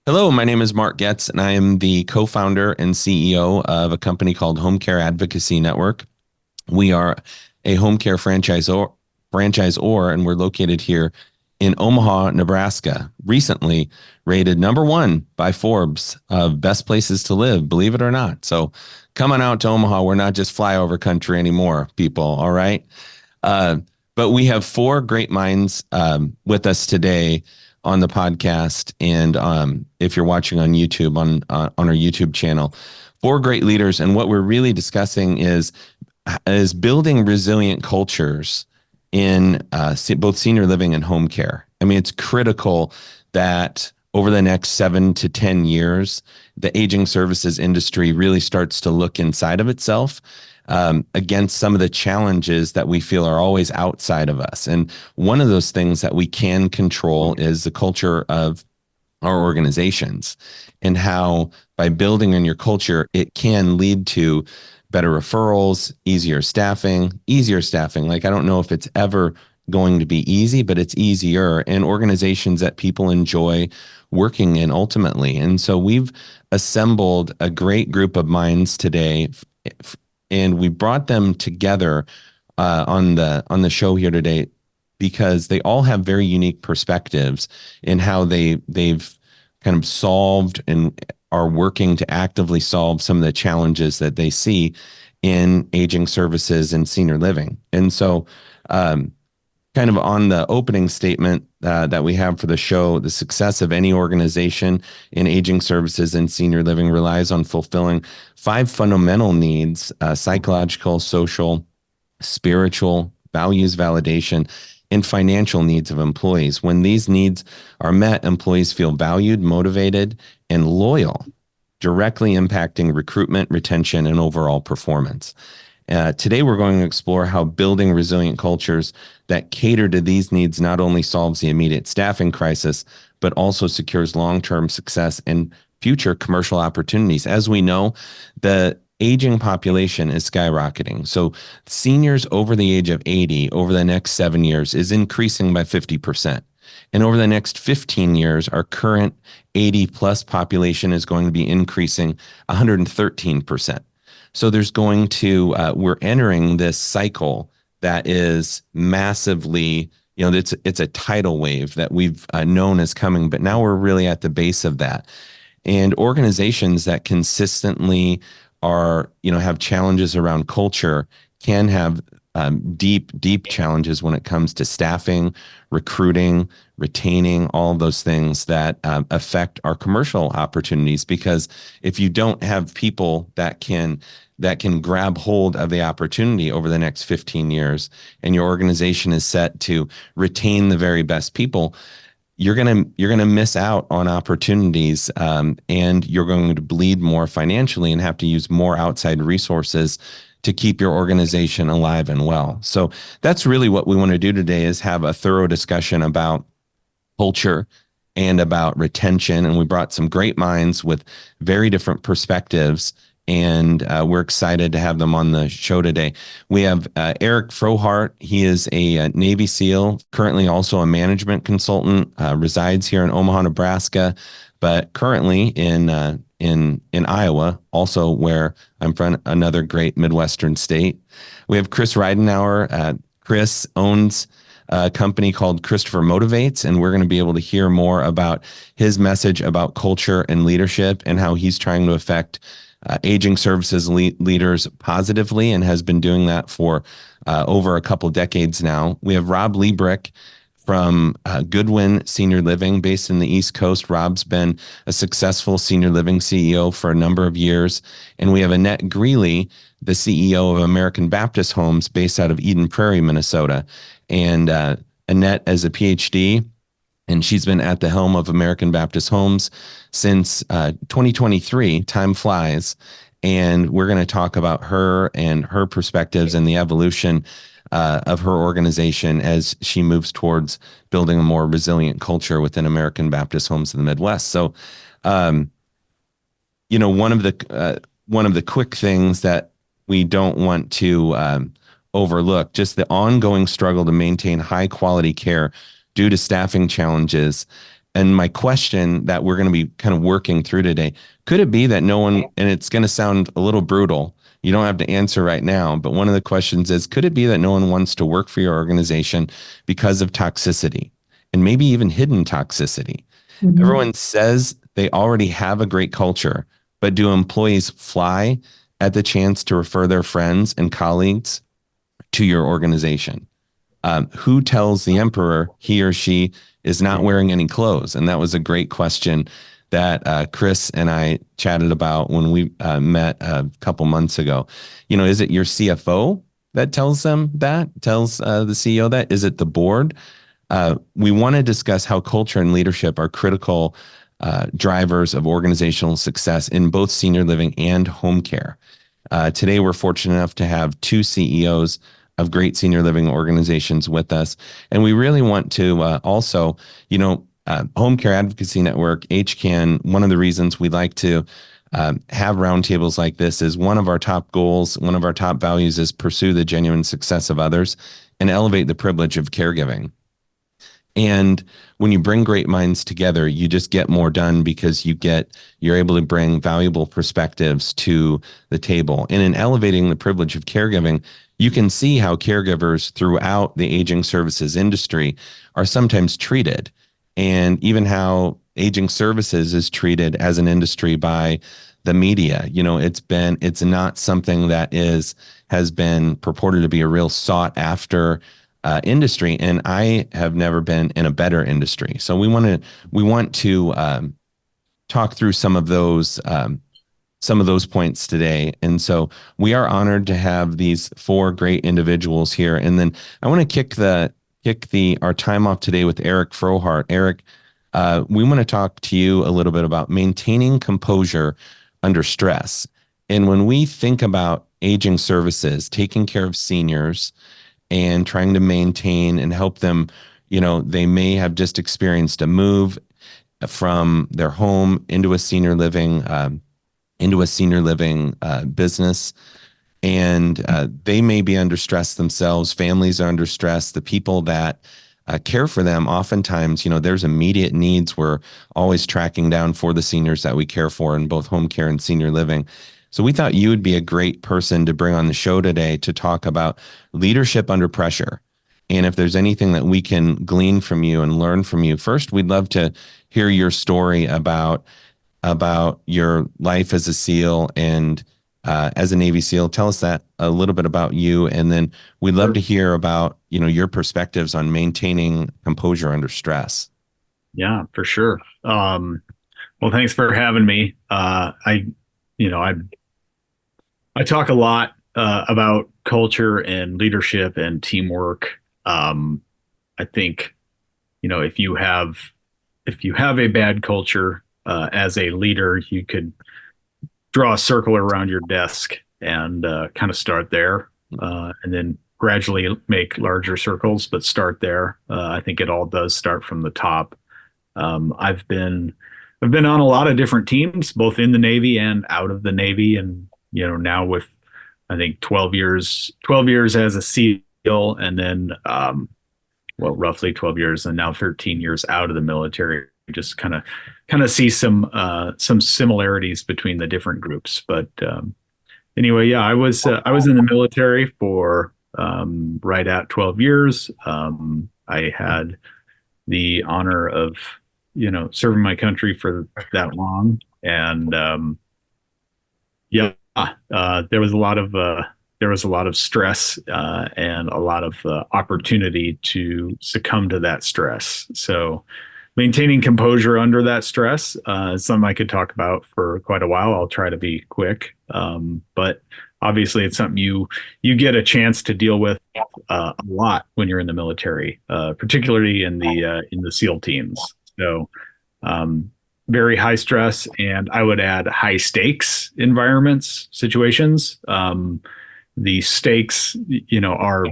Hello, my name is Mark Goetz, and I am the co-founder and CEO of a company called HomeCare Advocacy Network. We are a home care franchisor, and we're located here in Omaha, Nebraska. Recently rated number one by Forbes of best places to live, believe it or not. So come on out to Omaha. We're not just flyover country anymore, people. All right. Uh, but we have four great minds with us today on the podcast, and if you're watching on YouTube on our YouTube channel, four great leaders. And what we're really discussing is building resilient cultures in both senior living and home care. I mean, it's critical that over the next 7 to 10 years, the aging services industry really starts to look inside of itself against some of the challenges that we feel are always outside of us. And one of those things that we can control is the culture of our organizations, and how by building on your culture, it can lead to better referrals, easier staffing. Like, I don't know if it's ever going to be easy, but it's easier, and organizations that people enjoy working in ultimately. And so we've assembled a great group of minds today, and we brought them together on the show here today because they all have very unique perspectives in how they've kind of solved and are working to actively solve some of the challenges that they see in aging services and senior living. And so, kind of on the opening statement that we have for the show, the success of any organization in aging services and senior living relies on fulfilling five fundamental needs: psychological, social, spiritual, values validation, and financial needs of employees. When these needs are met, employees feel valued, motivated, and loyal, directly impacting recruitment, retention, and overall performance. Today, we're going to explore how building resilient cultures that cater to these needs not only solves the immediate staffing crisis, but also secures long-term success and future commercial opportunities. As we know, the aging population is skyrocketing. So seniors over the age of 80 over the next 7 years is increasing by 50%. And over the next 15 years, our current 80 plus population is going to be increasing 113%. So there's going to, we're entering this cycle that is massively, it's a tidal wave that we've known is coming, but now we're really at the base of that. And organizations that consistently have challenges around culture can have deep challenges when it comes to staffing, recruiting, retaining, all of those things that affect our commercial opportunities. Because if you don't have people that can grab hold of the opportunity over the next 15 years, and your organization is set to retain the very best people, you're gonna miss out on opportunities, and you're going to bleed more financially and have to use more outside resources to keep your organization alive and well. So that's really what we want to do today, is have a thorough discussion about culture and about retention. And we brought some great minds with very different perspectives, and we're excited to have them on the show today. We have Eric Frohardt. He is a Navy SEAL, currently also a management consultant, resides here in Omaha, Nebraska, but currently in Iowa, also where I'm from, another great Midwestern state. We have Chris Ridenour. Chris owns a company called Christopher Motivates, and we're going to be able to hear more about his message about culture and leadership and how he's trying to affect aging services leaders positively, and has been doing that for over a couple decades now. We have Rob Liebreich from Goodwin Senior Living, based in the East Coast. Rob's been a successful senior living CEO for a number of years. And we have Annette Greely, the CEO of American Baptist Homes, based out of Eden Prairie, Minnesota. And Annette is a PhD, and she's been at the helm of American Baptist Homes since 2023. Time flies. And we're going to talk about her and her perspectives and the evolution of her organization as she moves towards building a more resilient culture within American Baptist Homes in the Midwest. So, one of the quick things that we don't want to overlook, just the ongoing struggle to maintain high quality care due to staffing challenges, And my question that we're going to be kind of working through today, could it be that no one, and it's going to sound a little brutal, you don't have to answer right now, but one of the questions is, could it be that no one wants to work for your organization because of toxicity and maybe even hidden toxicity? Mm-hmm. Everyone says they already have a great culture, but do employees fly at the chance to refer their friends and colleagues to your organization? Who tells the emperor he or she is not wearing any clothes? And that was a great question that Chris and I chatted about when we met a couple months ago. Is it your CFO that tells them that, tells the CEO that? Is it the board? We want to discuss how culture and leadership are critical drivers of organizational success in both senior living and home care. Today, we're fortunate enough to have two CEOs of great senior living organizations with us. And we really want to also, HomeCare Advocacy Network, HCAN, one of the reasons we like to have roundtables like this is one of our top goals, one of our top values is pursue the genuine success of others and elevate the privilege of caregiving. And when you bring great minds together, you just get more done because you're able to bring valuable perspectives to the table. And in elevating the privilege of caregiving, you can see how caregivers throughout the aging services industry are sometimes treated, and even how aging services is treated as an industry by the media. It's not something that has been purported to be a real sought after industry, and I have never been in a better industry. So we want to talk through some of those points today. And so we are honored to have these four great individuals here. And then I want to kick our time off today with Eric Frohardt. Eric, we want to talk to you a little bit about maintaining composure under stress. And when we think about aging services, taking care of seniors, and trying to maintain and help them, they may have just experienced a move from their home into a senior living business, and they may be under stress themselves. Families are under stress. The people that care for them, oftentimes, there's immediate needs we're always tracking down for the seniors that we care for in both home care and senior living. So we thought you would be a great person to bring on the show today to talk about leadership under pressure. And if there's anything that we can glean from you and learn from you, first, we'd love to hear your story about your life as a SEAL and as a Navy SEAL. Tell us that a little bit about you. And then we'd love to hear about, your perspectives on maintaining composure under stress. Yeah, for sure. Well, thanks for having me. I talk a lot about culture and leadership and teamwork. I think, if you have a bad culture as a leader, you could draw a circle around your desk and kind of start there, and then gradually make larger circles, but start there. I think it all does start from the top. I've been on a lot of different teams, both in the Navy and out of the Navy, and now with I think 12 years as a SEAL, and then roughly 12 years, and now 13 years out of the military. Just kind of see some similarities between the different groups. But anyway, yeah, I was in the military for right at 12 years. I had the honor of serving my country for that long, and there was a lot of stress and a lot of opportunity to succumb to that stress. So maintaining composure under that stress is something I could talk about for quite a while. I'll try to be quick, but obviously it's something you get a chance to deal with a lot when you're in the military, particularly in the SEAL teams. So very high stress, and I would add high stakes environments, situations. The stakes, are,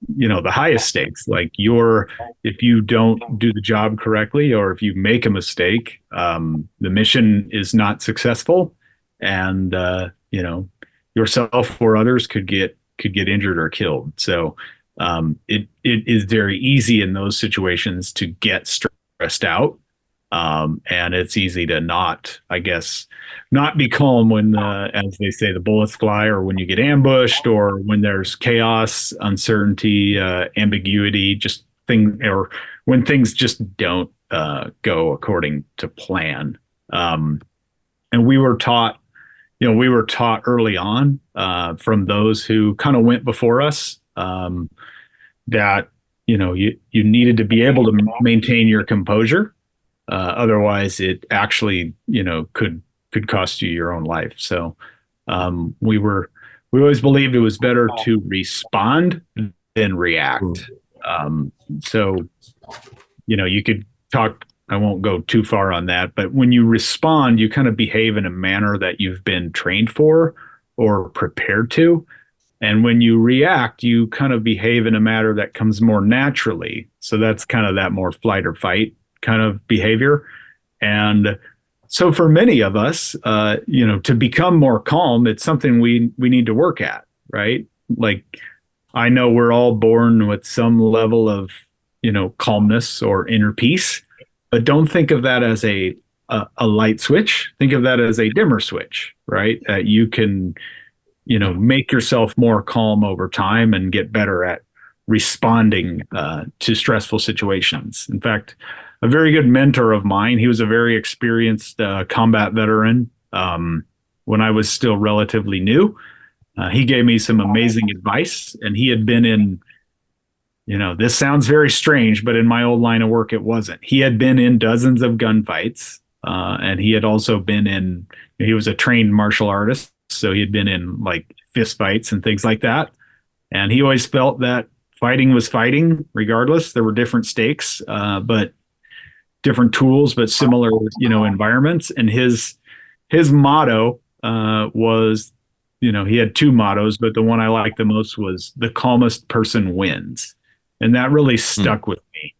the highest stakes. Like if you don't do the job correctly, or if you make a mistake, the mission is not successful, and yourself or others could get injured or killed. So it is very easy in those situations to get stressed out And it's easy to not, I guess, not be calm when, as they say, the bullets fly, or when you get ambushed, or when there's chaos, uncertainty, ambiguity, just or when things just don't go according to plan. And we were taught early on from those who kind of went before us, that you needed to be able to maintain your composure. Otherwise, it actually could cost you your own life. So we always believed it was better to respond than react. So you could talk. I won't go too far on that, but when you respond, you kind of behave in a manner that you've been trained for or prepared to. And when you react, you kind of behave in a manner that comes more naturally. So that's kind of that more flight or fight kind of behavior. And so for many of us, to become more calm, it's something we need to work at, right? Like, I know we're all born with some level of, calmness or inner peace, but don't think of that as a light switch. Think of that as a dimmer switch, right? You can, make yourself more calm over time and get better at responding to stressful situations. In fact, a very good mentor of mine, he was a very experienced combat veteran when I was still relatively new. He gave me some amazing advice, and he had been in, this sounds very strange, but in my old line of work, it wasn't. He had been in dozens of gunfights, and he had also he was a trained martial artist. So he had been in like fist fights and things like that. And he always felt that fighting was fighting regardless. There were different stakes, but different tools, but similar, environments. And his motto was, he had two mottos, but the one I liked the most was "the calmest person wins." And that really stuck with me.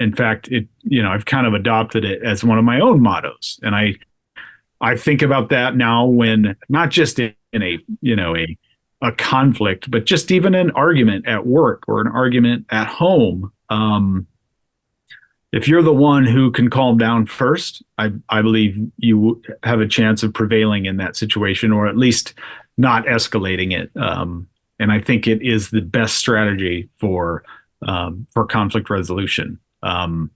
In fact, I've kind of adopted it as one of my own mottos. And I think about that now, when not just in a conflict, but just even an argument at work or an argument at home. If you're the one who can calm down first, I believe you have a chance of prevailing in that situation, or at least not escalating it. And I think it is the best strategy for conflict resolution. And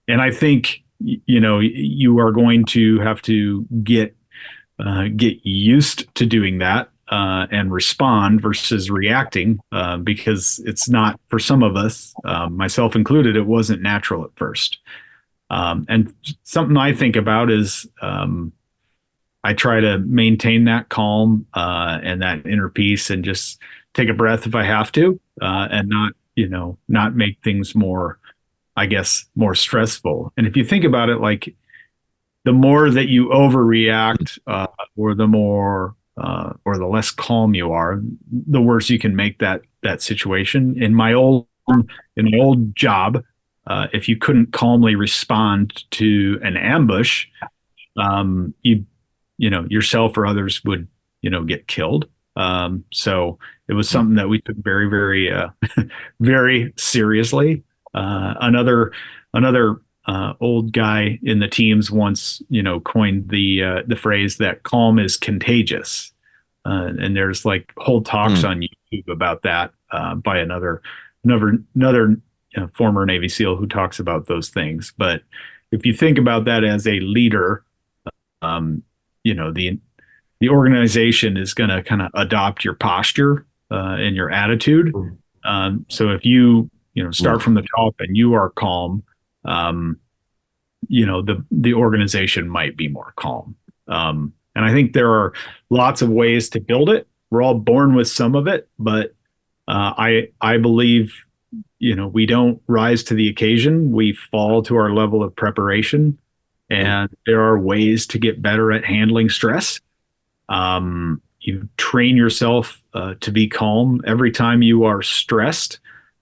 I think you are going to have to get used to doing that and respond versus reacting, because it's not, for some of us, myself included, it wasn't natural at first. And something I think about is I try to maintain that calm and that inner peace, and just take a breath if I have to, and not make things more, I guess, more stressful. And if you think about it, like, the more that you overreact, or the less calm you are, the worse you can make that situation. In my old job, if you couldn't calmly respond to an ambush, yourself or others would get killed. So it was something that we took very, very very seriously. Another old guy in the teams once, coined the phrase that calm is contagious. And there's like whole talks on YouTube about that by another former Navy SEAL who talks about those things. But if you think about that as a leader, the organization is going to kind of adopt your posture and your attitude. So if you start from the top and you are calm, the organization might be more calm. And I think there are lots of ways to build it. We're all born with some of it, but I believe, we don't rise to the occasion. We fall to our level of preparation, and there are ways to get better at handling stress. You train yourself to be calm every time you are stressed,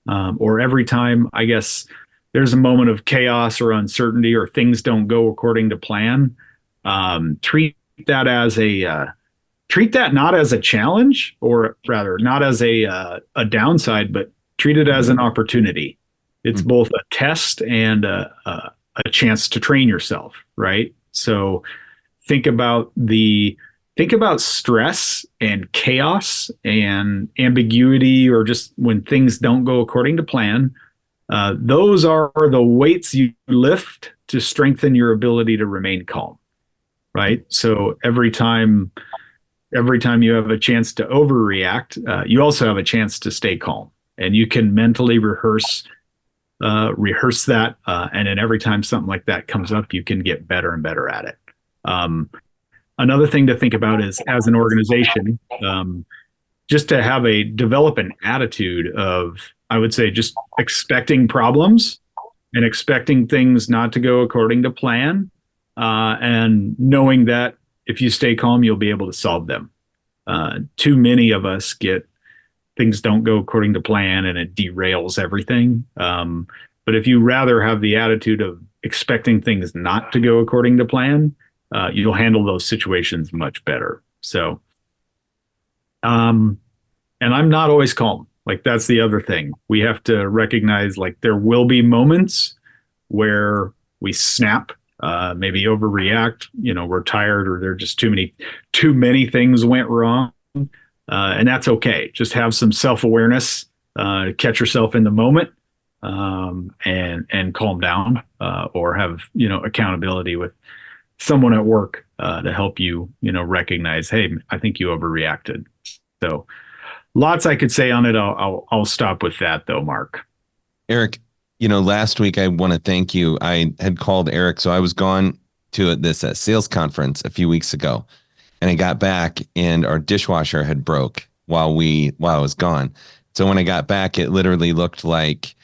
or every time, I guess, there's a moment of chaos or uncertainty, or things don't go according to plan. Treat that not as a challenge, or rather not as a downside, but treat it as an opportunity. It's both a test and a chance to train yourself, right? So think about the think about stress and chaos and ambiguity, or just when things don't go according to plan. Those are the weights you lift to strengthen your ability to remain calm, right? So every time you have a chance to overreact, you also have a chance to stay calm, and you can mentally rehearse that, and then every time something like that comes up, you can get better and better at it. Another thing to think about is, as an organization, just to develop an attitude of, I would say, just expecting problems and expecting things not to go according to plan, and knowing that if you stay calm, you'll be able to solve them. Too many of us get things don't go according to plan and it derails everything. But if you rather have the attitude of expecting things not to go according to plan, you'll handle those situations much better. So, and I'm not always calm. Like, that's the other thing. We have to recognize, like, there will be moments where we snap, maybe overreact, we're tired, or there are just too many things went wrong. And that's okay. Just have some self-awareness, catch yourself in the moment, and calm down, or have, accountability with someone at work, to help you, recognize, hey, I think you overreacted. So lots I could say on it. I'll stop with that though, Mark. Eric, last week I want to thank you. I had called Eric, so I was gone to this sales conference a few weeks ago, and I got back and our dishwasher had broke while I was gone. So when I got back, it literally looked like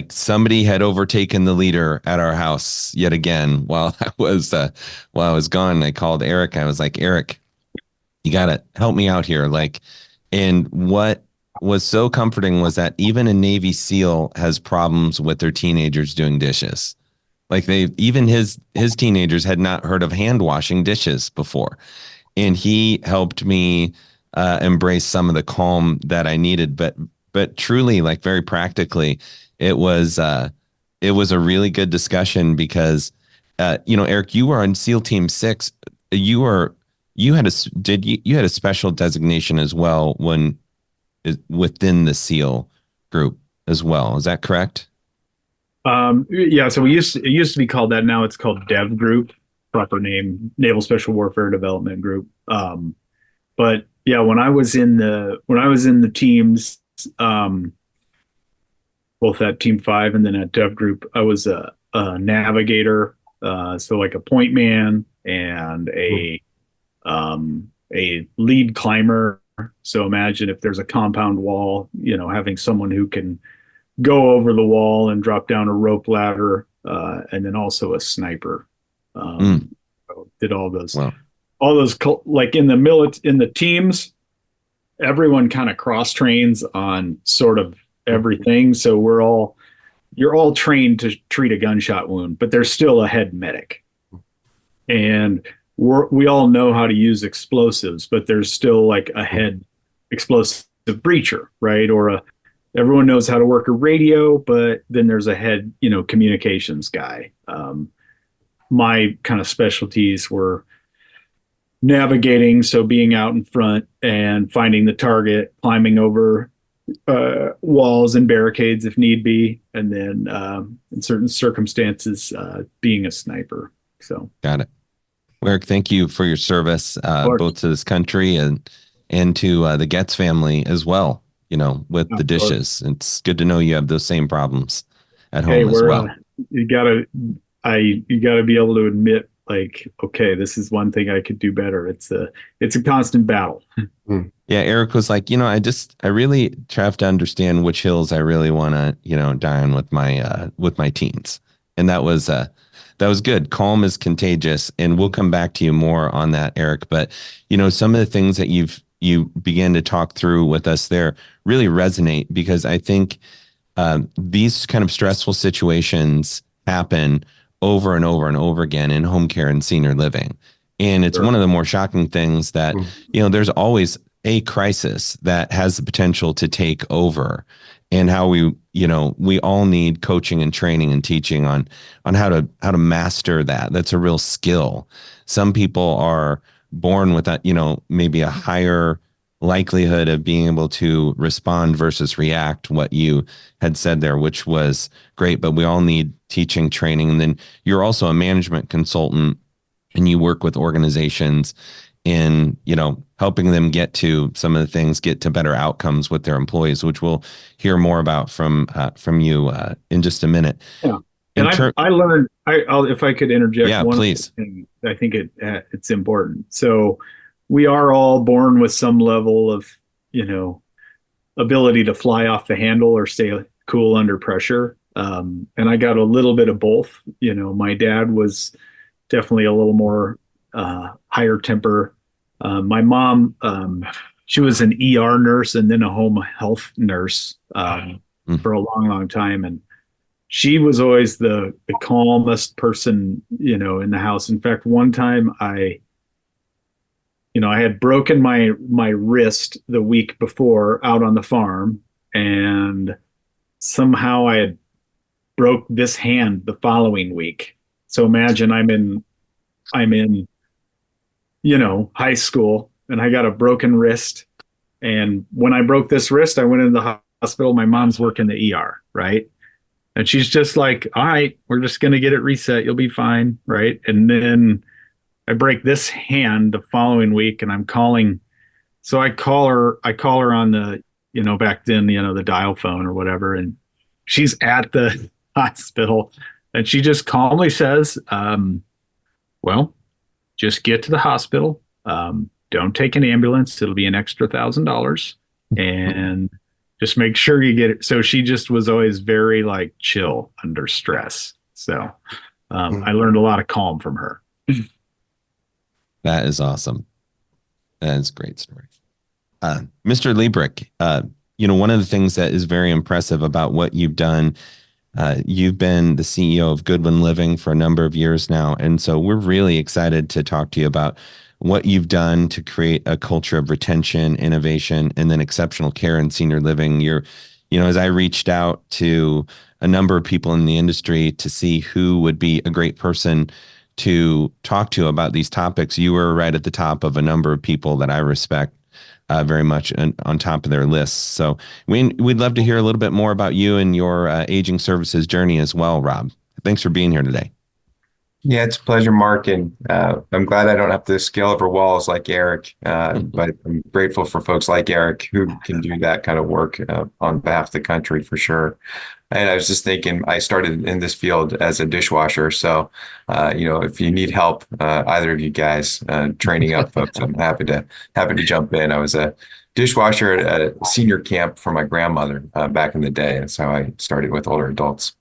somebody had overtaken the leader at our house yet again while I was gone. I called Eric. I was like, Eric, you gotta help me out here. And what was so comforting was that even a Navy SEAL has problems with their teenagers doing dishes. Even his teenagers had not heard of hand washing dishes before. And he helped me embrace some of the calm that I needed. But truly, very practically, it was a really good discussion because, Eric, you were on SEAL Team 6. You had a special designation as well within the SEAL group as well. Is that correct? Yeah, so it used to be called that. Now it's called Dev Group, proper name, Naval Special Warfare Development Group. But yeah, when I was in the teams, both at Team 5 and then at Dev Group, I was a navigator, so like a point man and a lead climber. So imagine if there's a compound wall, having someone who can go over the wall and drop down a rope ladder, and then also a sniper. So did all those, wow. Like in the teams, everyone kind of cross trains on sort of everything. So you're all trained to treat a gunshot wound, but there's still a head medic, and we all know how to use explosives, but there's still like a head explosive breacher, right? Everyone knows how to work a radio, but then there's a head, communications guy. My kind of specialties were navigating, so being out in front and finding the target, climbing over walls and barricades if need be, and then in certain circumstances, being a sniper. So got it. Eric, thank you for your service, both to this country and to the Goetz family as well. With the dishes, it's good to know you have those same problems at home as well. You gotta be able to admit, like, okay, this is one thing I could do better. It's a constant battle. Yeah, Eric was like, I really have to understand which hills I really want to, die on with my teens, and that was good. Calm is contagious, and we'll come back to you more on that, Eric. But some of the things that you began to talk through with us there really resonate, because I think these kind of stressful situations happen over and over and over again in home care and senior living. And it's one of the more shocking things that, there's always a crisis that has the potential to take over. and how we all need coaching and training and teaching on how to master that. That's a real skill. Some people are born with that, maybe a higher likelihood of being able to respond versus react, what you had said there, which was great, but we all need teaching, training. And then you're also a management consultant, and you work with organizations in helping them get to some of the things, get to better outcomes with their employees, which we'll hear more about from you in just a minute. Yeah. And In turn, I learned, if I could interject yeah, one please. thing, I think it's important. So we are all born with some level of, you know, ability to fly off the handle or stay cool under pressure. And I got a little bit of both. You know, my dad was definitely a little more higher temper. My mom, she was an ER nurse and then a home health nurse Mm. for a long, long time. And she was always the calmest person, you know, in the house. In fact, one time I had broken my wrist the week before out on the farm, and somehow I had broke this hand the following week. So imagine I'm in high school, and I got a broken wrist. And when I broke this wrist, I went into the hospital. My mom's working the ER, right? And she's just like, all right, we're just going to get it reset. You'll be fine. Right. And then I break this hand the following week, and I'm calling. So I call her on the, back then, the dial phone or whatever. And she's at the hospital, and she just calmly says, well, just get to the hospital. Don't take an ambulance. It'll be an extra $1,000, and just make sure you get it. So she just was always very like chill under stress. So I learned a lot of calm from her. That is awesome. That is a great story. Mr. Liebreich, one of the things that is very impressive about what you've done, you've been the CEO of Goodwin Living for a number of years now. And so we're really excited to talk to you about what you've done to create a culture of retention, innovation, and then exceptional care in senior living. As I reached out to a number of people in the industry to see who would be a great person to talk to about these topics, you were right at the top of a number of people that I respect very much on top of their lists. So we'd love to hear a little bit more about you and your aging services journey as well, Rob. Thanks for being here today. Yeah, it's a pleasure, Mark, and I'm glad I don't have to scale over walls like Eric, but I'm grateful for folks like Eric who can do that kind of work on behalf of the country for sure. And I was just thinking, I started in this field as a dishwasher, so if you need help, either of you guys training up folks, I'm happy to jump in. I was a dishwasher at a senior camp for my grandmother back in the day. That's how I started with older adults.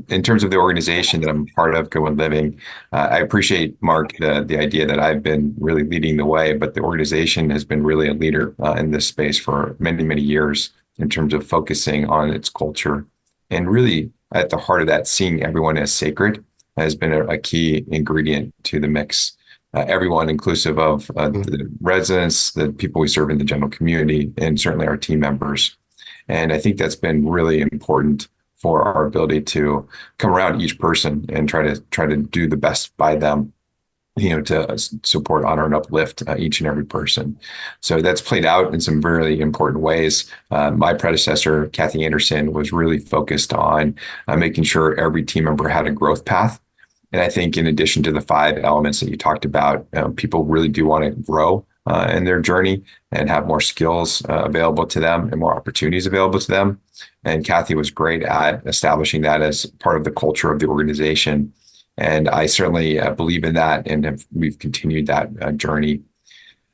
In terms of the organization that I'm part of, Goodwin Living, I appreciate, Mark, the idea that I've been really leading the way, but the organization has been really a leader in this space for many, many years in terms of focusing on its culture. And really, at the heart of that, seeing everyone as sacred has been a key ingredient to the mix. Everyone, inclusive of the residents, the people we serve in the general community, and certainly our team members. And I think that's been really important for our ability to come around each person and try to do the best by them, to support, honor, and uplift each and every person. So that's played out in some really important ways. My predecessor, Kathy Anderson, was really focused on making sure every team member had a growth path. And I think in addition to the 5 elements that you talked about, people really do want to grow in their journey and have more skills available to them and more opportunities available to them. And Kathy was great at establishing that as part of the culture of the organization. And I certainly believe in that, and we've continued that journey.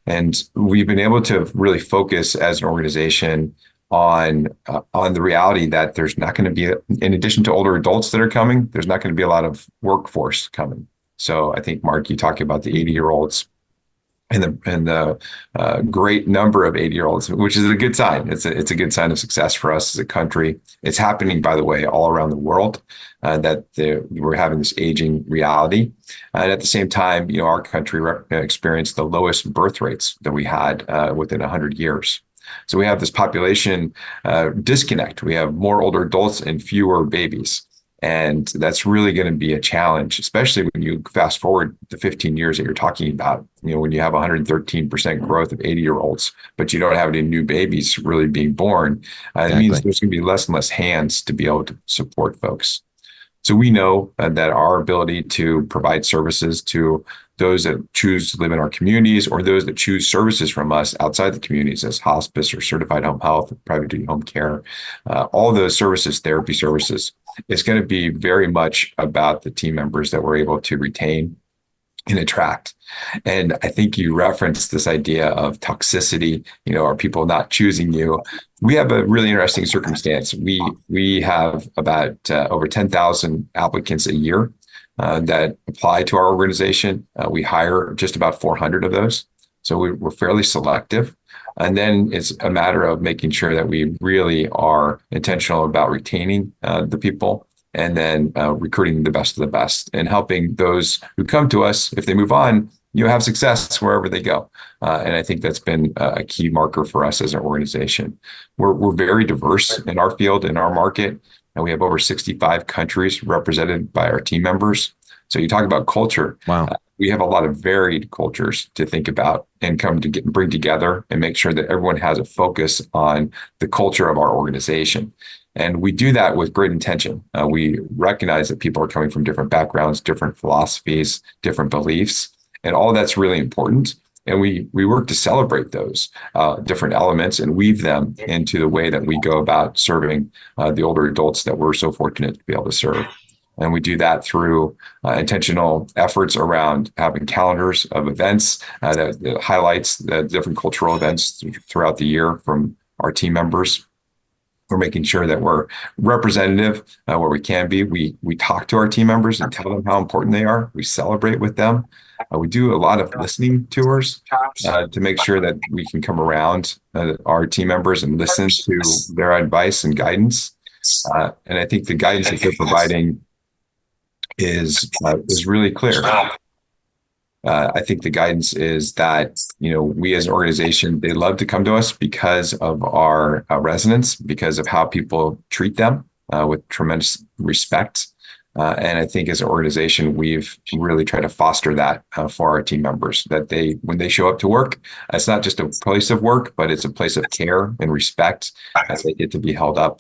And we've been able to really focus as an organization on the reality that there's not going to be, in addition to older adults that are coming, there's not going to be a lot of workforce coming. So I think, Mark, you talked about the 80-year-olds and the great number of 80-year-olds, which is a good sign. It's a good sign of success for us as a country. It's happening, by the way, all around the world, that we're having this aging reality. And at the same time, our country experienced the lowest birth rates that we had within 100 years. So we have this population disconnect. We have more older adults and fewer babies. And that's really going to be a challenge, especially when you fast forward the 15 years that you're talking about, when you have 113% growth of 80-year-olds, but you don't have any new babies really being born. It means there's going to be less and less hands to be able to support folks. So we know that our ability to provide services to those that choose to live in our communities or those that choose services from us outside the communities as hospice or certified home health, private duty home care, all those services, therapy services, it's going to be very much about the team members that we're able to retain and attract. And I think you referenced this idea of toxicity, are people not choosing you? We have a really interesting circumstance. We have about over 10,000 applicants a year that apply to our organization. We hire just about 400 of those. So we're fairly selective. And then it's a matter of making sure that we really are intentional about retaining the people and then recruiting the best of the best and helping those who come to us, if they move on, have success wherever they go. And I think that's been a key marker for us as an organization. We're very diverse in our field, in our market, and we have over 65 countries represented by our team members. So you talk about culture. Wow. We have a lot of varied cultures to think about and bring together and make sure that everyone has a focus on the culture of our organization. And we do that with great intention. We recognize that people are coming from different backgrounds, different philosophies, different beliefs, and all that's really important. And we work to celebrate those different elements and weave them into the way that we go about serving the older adults that we're so fortunate to be able to serve. And we do that through intentional efforts around having calendars of events that highlights the different cultural events throughout the year from our team members. We're making sure that we're representative where we can be. We talk to our team members and tell them how important they are. We celebrate with them. We do a lot of listening tours to make sure that we can come around our team members and listen to their advice and guidance. And I think the guidance that they're providing is really clear. I think the guidance is that, we as an organization, they love to come to us because of our residents, because of how people treat them with tremendous respect. And I think as an organization, we've really tried to foster that for our team members, that when they show up to work, it's not just a place of work, but it's a place of care and respect as they get to be held up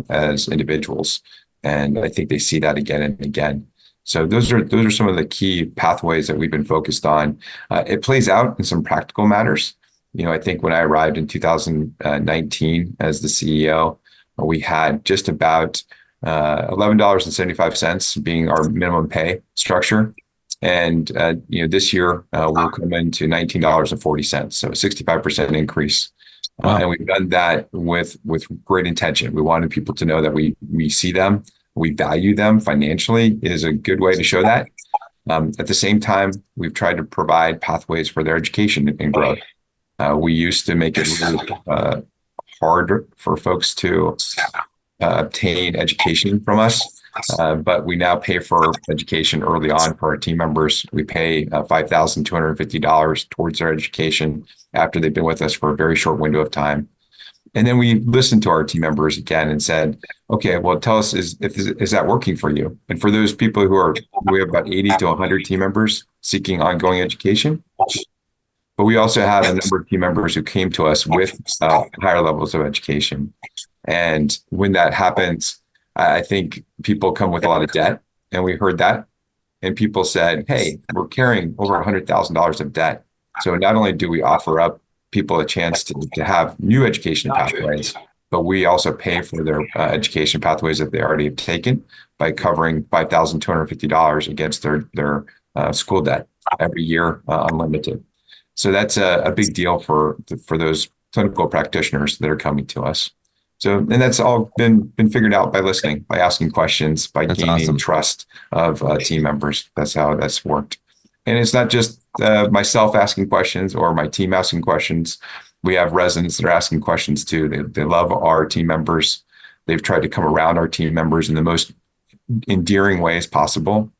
as individuals. And I think they see that again and again. So those are some of the key pathways that we've been focused on. It plays out in some practical matters. I think when I arrived in 2019 as the CEO, we had just about $11.75 being our minimum pay structure. And this year we'll come into $19.40, so a 65% increase. Wow. And we've done that with great intention. We wanted people to know that we see them. We value them financially is a good way to show that. At the same time, we've tried to provide pathways for their education and growth. We used to make it really hard for folks to obtain education from us, but we now pay for education early on for our team members. We pay $5,250 towards their education after they've been with us for a very short window of time. And then we listened to our team members again and said, okay, well, tell us, is that working for you? And for those people we have about 80 to 100 team members seeking ongoing education. But we also have a number of team members who came to us with higher levels of education. And when that happens, I think people come with a lot of debt. And we heard that. And people said, hey, we're carrying over $100,000 of debt. So not only do we offer up people a chance to have new education pathways, but we also pay for their education pathways that they already have taken by covering $5,250 against their school debt every year, unlimited. So that's a big deal for those clinical practitioners that are coming to us. So, and that's all been figured out by listening, by asking questions, by gaining awesome trust of team members. That's how that's worked. And it's not just myself asking questions or my team asking questions. We have residents that are asking questions too. They love our team members. They've tried to come around our team members in the most endearing ways possible.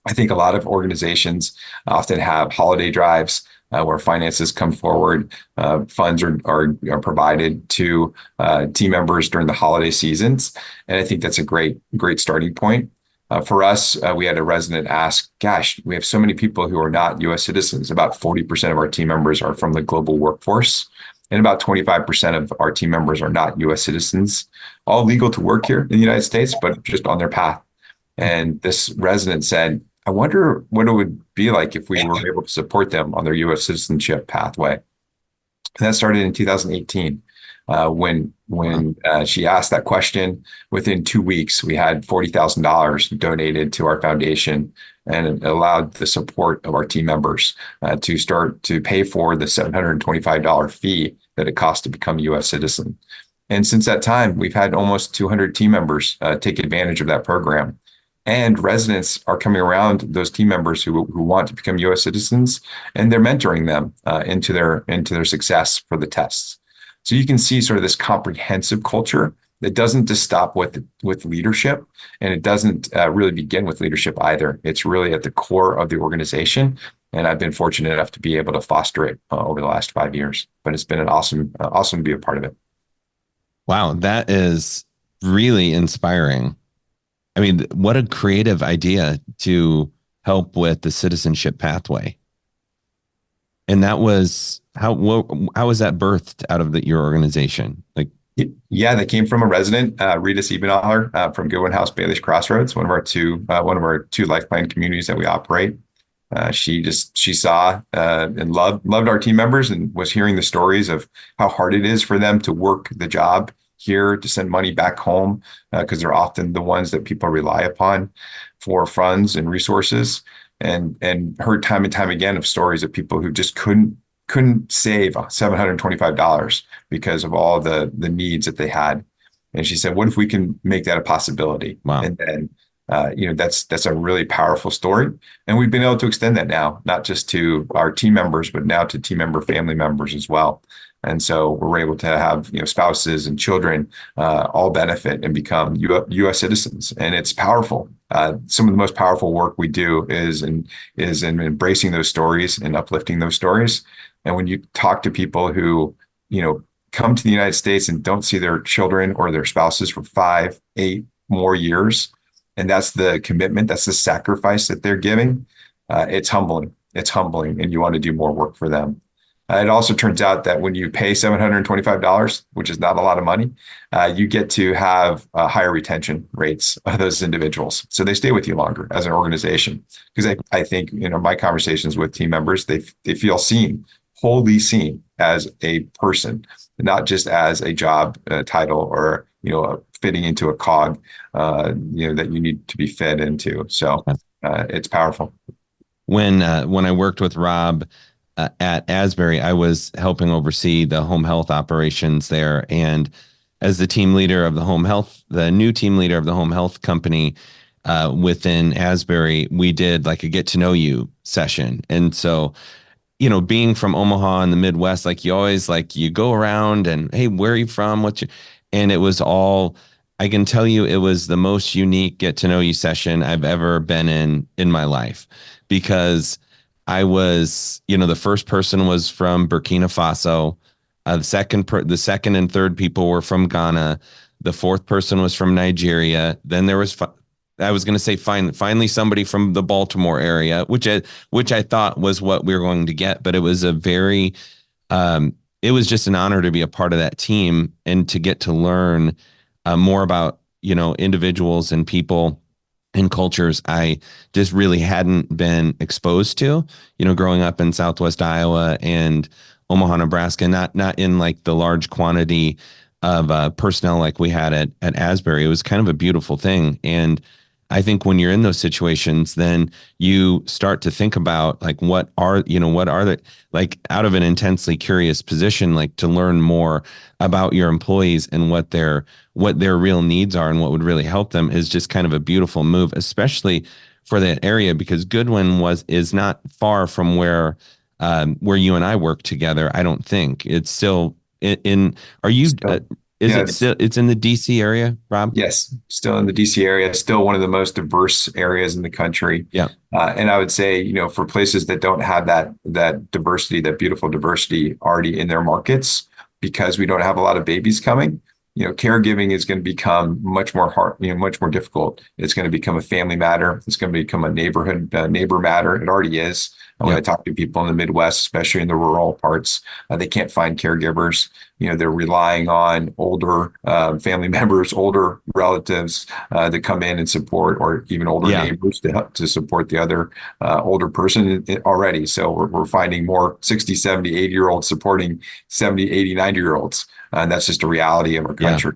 I think a lot of organizations often have holiday drives where finances come forward, funds are provided to team members during the holiday seasons. And I think that's a great starting point. For us, we had a resident ask, gosh, we have so many people who are not U.S. citizens. About 40% of our team members are from the global workforce, and about 25% of our team members are not U.S. citizens, all legal to work here in the United States, but just on their path. And this resident said, I wonder what it would be like if we were able to support them on their U.S. citizenship pathway. And that started in 2018. When she asked that question, within 2 weeks, we had $40,000 donated to our foundation, and it allowed the support of our team members to start to pay for the $725 fee that it costs to become a U.S. citizen. And since that time, we've had almost 200 team members take advantage of that program. And residents are coming around those team members who want to become U.S. citizens, and they're mentoring them into their success for the tests. So you can see sort of this comprehensive culture that doesn't just stop with leadership, and it doesn't really begin with leadership either. It's really at the core of the organization, and I've been fortunate enough to be able to foster it over the last 5 years. But it's been an awesome to be a part of it. Wow, that is really inspiring. I mean, what a creative idea to help with the citizenship pathway. And that was how was that birthed out of your organization? Like, yeah, that came from a resident, Rita Siebenthaler, from Goodwin House, Bailey's Crossroads, one of our two life plan communities that we operate. She saw and loved our team members, and was hearing the stories of how hard it is for them to work the job here, to send money back home, because they're often the ones that people rely upon for funds and resources, and heard time and time again of stories of people who just couldn't save $725 because of all the needs that they had. And she said, what if we can make that a possibility? Wow. And then that's a really powerful story. And we've been able to extend that now, not just to our team members, but now to team member family members as well. And so we're able to have spouses and children all benefit and become U.S. citizens, and it's powerful. Some of the most powerful work we do is in embracing those stories and uplifting those stories. And when you talk to people who come to the United States and don't see their children or their spouses for 5, 8 more years, and that's the commitment, that's the sacrifice that they're giving, it's humbling. It's humbling, and you want to do more work for them. It also turns out that when you pay $725, which is not a lot of money, you get to have higher retention rates of those individuals. So they stay with you longer as an organization. Because I think, my conversations with team members, they feel seen, wholly seen as a person, not just as a job title or, fitting into a cog, that you need to be fed into. So it's powerful. When I worked with Rob at Asbury, I was helping oversee the home health operations there. And as the team leader of the new team leader of the home health company within Asbury, we did like a get to know you session. And so, being from Omaha in the Midwest, like you always you go around and, hey, where are you from? And it was all, I can tell you, it was the most unique get to know you session I've ever been in my life, because I was, the first person was from Burkina Faso. The second and third people were from Ghana. The fourth person was from Nigeria. Then there was, I was going to say, finally somebody from the Baltimore area, which I thought was what we were going to get. But it was it was just an honor to be a part of that team and to get to learn more about, individuals and people and cultures I just really hadn't been exposed to, growing up in Southwest Iowa and Omaha, Nebraska, not in like the large quantity of personnel like we had at Asbury. It was kind of a beautiful thing. And I think when you're in those situations, then you start to think about like, what are the, like, out of an intensely curious position, like to learn more about your employees and what their real needs are and what would really help them is just kind of a beautiful move, especially for that area, because Goodwin is not far from where you and I work together. I don't think it's still are you, Is Yeah, it still, it's in the DC area, Rob? yes, still in the DC area, still one of the most diverse areas in the country. Yeah. And I would say, for places that don't have that diversity, that beautiful diversity already in their markets, because we don't have a lot of babies coming, caregiving is going to become much more hard, much more difficult. It's going to become a family matter. It's going to become a neighbor matter. It already is. And when I talk to people in the Midwest, especially in the rural parts, they can't find caregivers. They're relying on older family members, older relatives to come in and support, or even older neighbors to help to support the other older person already. So we're finding more 60, 70, 80-year-olds supporting 70, 80, 90-year-olds. And that's just a reality of our country.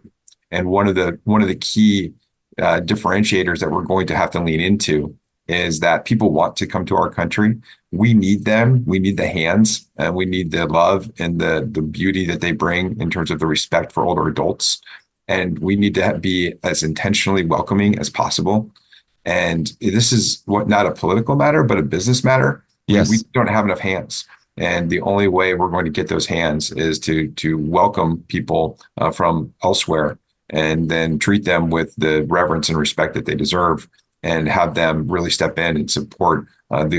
And one of the key differentiators that we're going to have to lean into is that people want to come to our country. We need them. We need the hands, and we need the love and the beauty that they bring in terms of the respect for older adults. And we need to be as intentionally welcoming as possible. And this is not a political matter, but a business matter. Yes. We don't have enough hands. And the only way we're going to get those hands is to welcome people from elsewhere, and then treat them with the reverence and respect that they deserve, and have them really step in and support the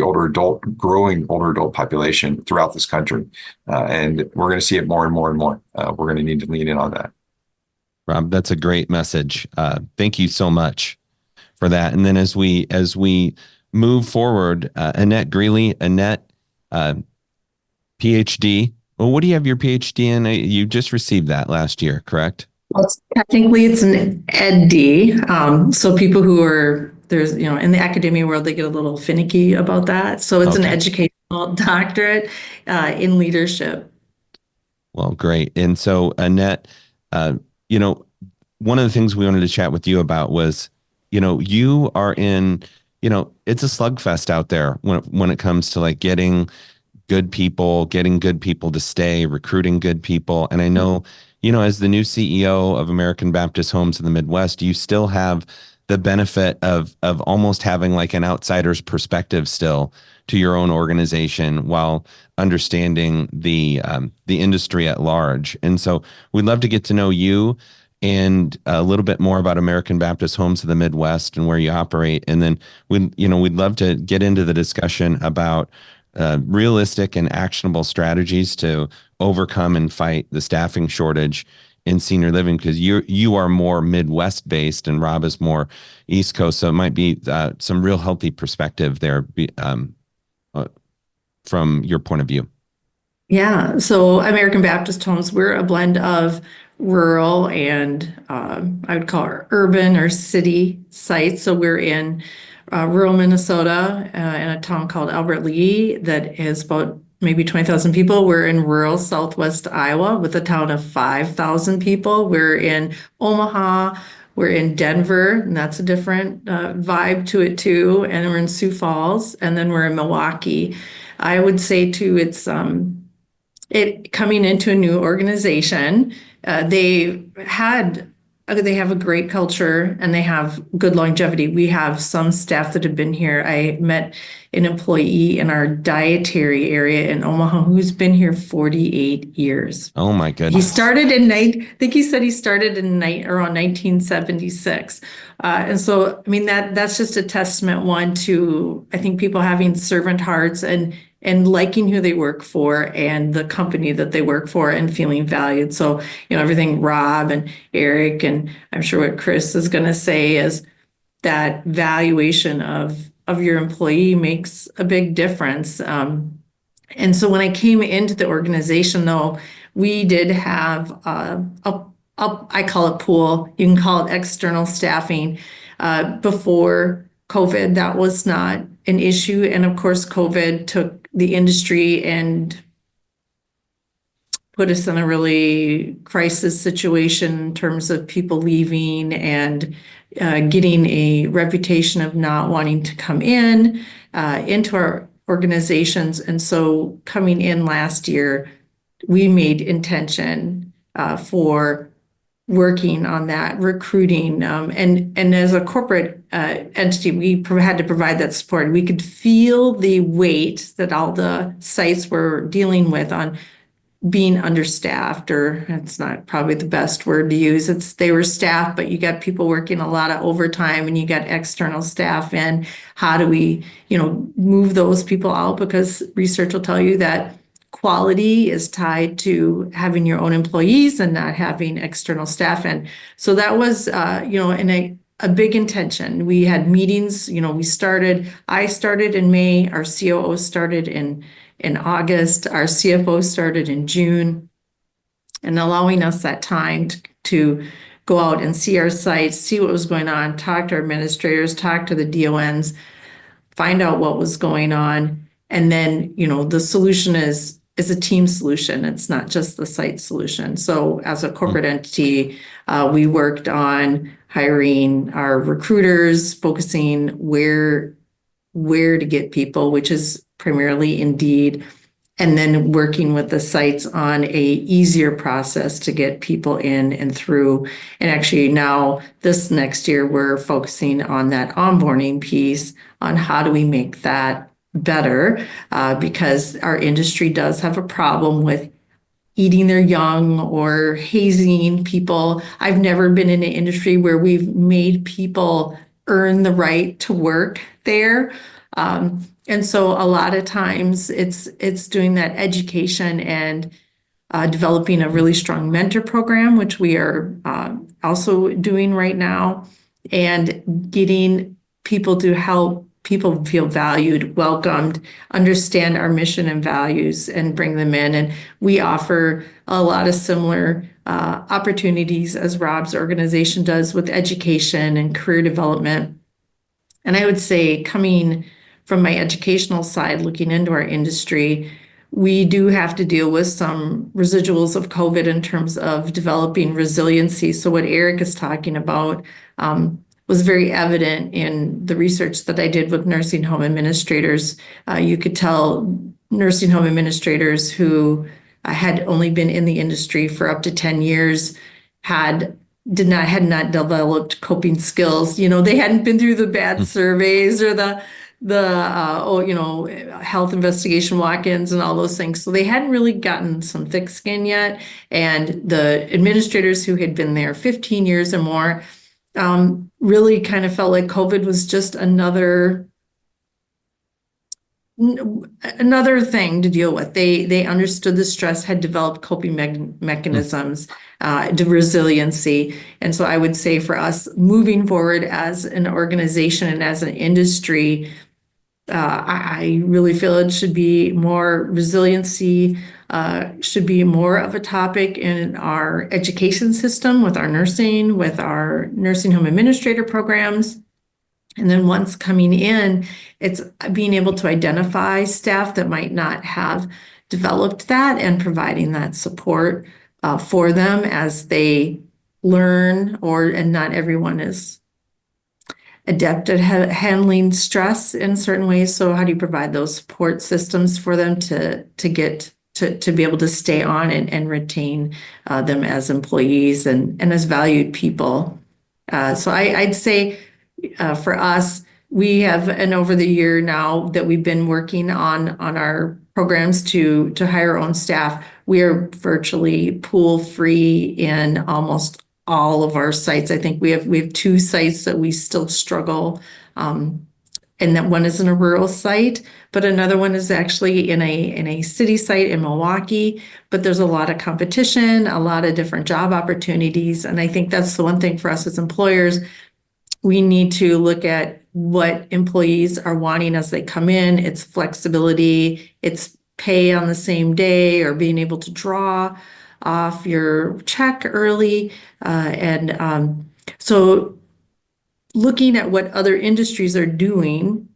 growing older adult population throughout this country. And we're going to see it more and more and more. We're going to need to lean in on that. Rob, that's a great message. Thank you so much for that. And then as we move forward, Annette Greely, PhD. Well, what do you have your PhD in? You just received that last year, correct? Well, technically it's an EdD. So people who are in the academia world, they get a little finicky about that. So it's an educational doctorate in leadership. Well, great. And so Annette, one of the things we wanted to chat with you about was, you are in, it's a slugfest out there when it comes to like getting good people to stay, recruiting good people. And I know, as the new CEO of American Baptist Homes in the Midwest, you still have the benefit of almost having like an outsider's perspective still to your own organization, while understanding the industry at large. And so we'd love to get to know you and a little bit more about American Baptist Homes of the Midwest and where you operate. And then we'd love to get into the discussion about realistic and actionable strategies to overcome and fight the staffing shortage in senior living, because you are more Midwest based and Rob is more East Coast. So it might be some real healthy perspective there from your point of view. Yeah. So American Baptist Homes, we're a blend of rural and I would call it urban or city sites. So we're in rural Minnesota in a town called Albert Lea that is about maybe 20,000 people. We're in rural Southwest Iowa with a town of 5,000 people. We're in Omaha. We're in Denver, and that's a different vibe to it too. And we're in Sioux Falls, and then we're in Milwaukee. I would say too, it's it coming into a new organization. They have a great culture and they have good longevity. We have some staff that have been here. I met an employee in our dietary area in Omaha who's been here 48 years. Oh my goodness. He started I think he said he started around 1976. And so, I mean, that's just a testament, to, I think, people having servant hearts and liking who they work for and the company that they work for and feeling valued. So, everything Rob and Eric, and I'm sure what Chris is going to say is that valuation of your employee makes a big difference. And so when I came into the organization, though, we did have I call it pool. You can call it external staffing. Before COVID, that was not an issue. And of course, COVID took the industry and put us in a really crisis situation in terms of people leaving and getting a reputation of not wanting to come into our organizations. And so coming in last year, we made intention for working on that recruiting. And as a corporate entity, we had to provide that support. We could feel the weight that all the sites were dealing with on being understaffed, or it's not probably the best word to use. They were staffed, but you got people working a lot of overtime and you got external staff in. How do we, move those people out? Because research will tell you that quality is tied to having your own employees and not having external staff in. So that was, in a big intention. We had meetings, I started in May, our COO started in August, our CFO started in June, and allowing us that time to go out and see our sites, see what was going on, talk to our administrators, talk to the DONs, find out what was going on. And then, the solution is a team solution. It's not just the site solution. So as a corporate entity, we worked on hiring our recruiters, focusing where to get people, which is primarily Indeed, and then working with the sites on a easier process to get people in and through. And actually now this next year, we're focusing on that onboarding piece on how do we make that better, because our industry does have a problem with eating their young or hazing people. I've never been in an industry where we've made people earn the right to work there. And so a lot of times it's doing that education and developing a really strong mentor program, which we are also doing right now, and getting people to help people feel valued, welcomed, understand our mission and values, and bring them in. And we offer a lot of similar opportunities as Rob's organization does with education and career development. And I would say, coming from my educational side, looking into our industry, we do have to deal with some residuals of COVID in terms of developing resiliency. So what Eric is talking about was very evident in the research that I did with nursing home administrators. You could tell nursing home administrators who had only been in the industry for up to 10 years had not developed coping skills. They hadn't been through the bad surveys or the health investigation walk-ins and all those things. So they hadn't really gotten some thick skin yet. And the administrators who had been there 15 years or more really kind of felt like COVID was just another thing to deal with. They understood the stress, had developed coping mechanisms, the resiliency. And so I would say for us moving forward as an organization and as an industry, I really feel it should be more resiliency, should be more of a topic in our education system with our nursing home administrator programs. And then once coming in, it's being able to identify staff that might not have developed that and providing that support for them as they learn, and not everyone is adept at handling stress in certain ways. So how do you provide those support systems for them to be able to stay on and retain them as employees and as valued people? So I'd say for us, we have, and over the year now that we've been working on our programs to hire our own staff, we are virtually pool free in almost all of our sites. I think we have 2 sites that we still struggle, and that one is in a rural site, but another one is actually in a city site in Milwaukee. But there's a lot of competition, a lot of different job opportunities, and I think that's the one thing for us as employers. We need to look at what employees are wanting as they come in. It's flexibility, it's pay on the same day, or being able to draw off your check early. So looking at what other industries are doing,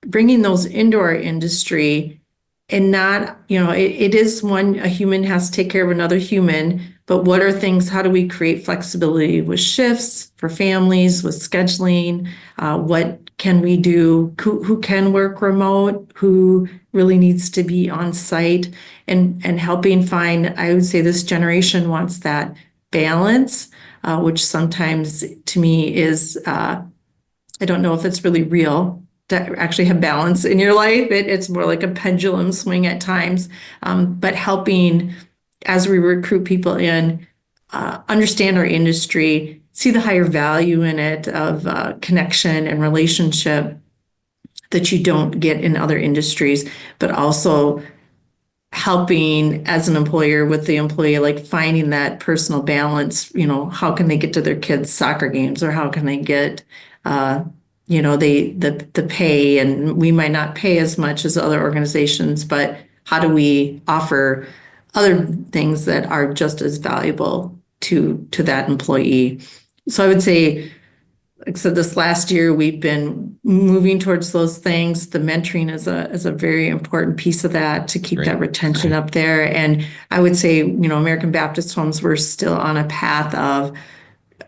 bringing those into our industry, and not, it is a human has to take care of another human, but what are things, how do we create flexibility with shifts for families, with scheduling? What can we do? Who can work remote? Who really needs to be on site? And helping find, I would say this generation wants that balance, which sometimes to me is, I don't know if it's really real to actually have balance in your life. It's more like a pendulum swing at times, but helping as we recruit people in, understand our industry, see the higher value in it of connection and relationship that you don't get in other industries, but also helping as an employer with the employee, like finding that personal balance. How can they get to their kids' soccer games, or how can they get, the pay, and we might not pay as much as other organizations, but how do we offer other things that are just as valuable to that employee? So I would say, like I said, this last year we've been moving towards those things. The mentoring is a very important piece of that to keep that retention up there. And I would say, American Baptist Homes, we're still on a path of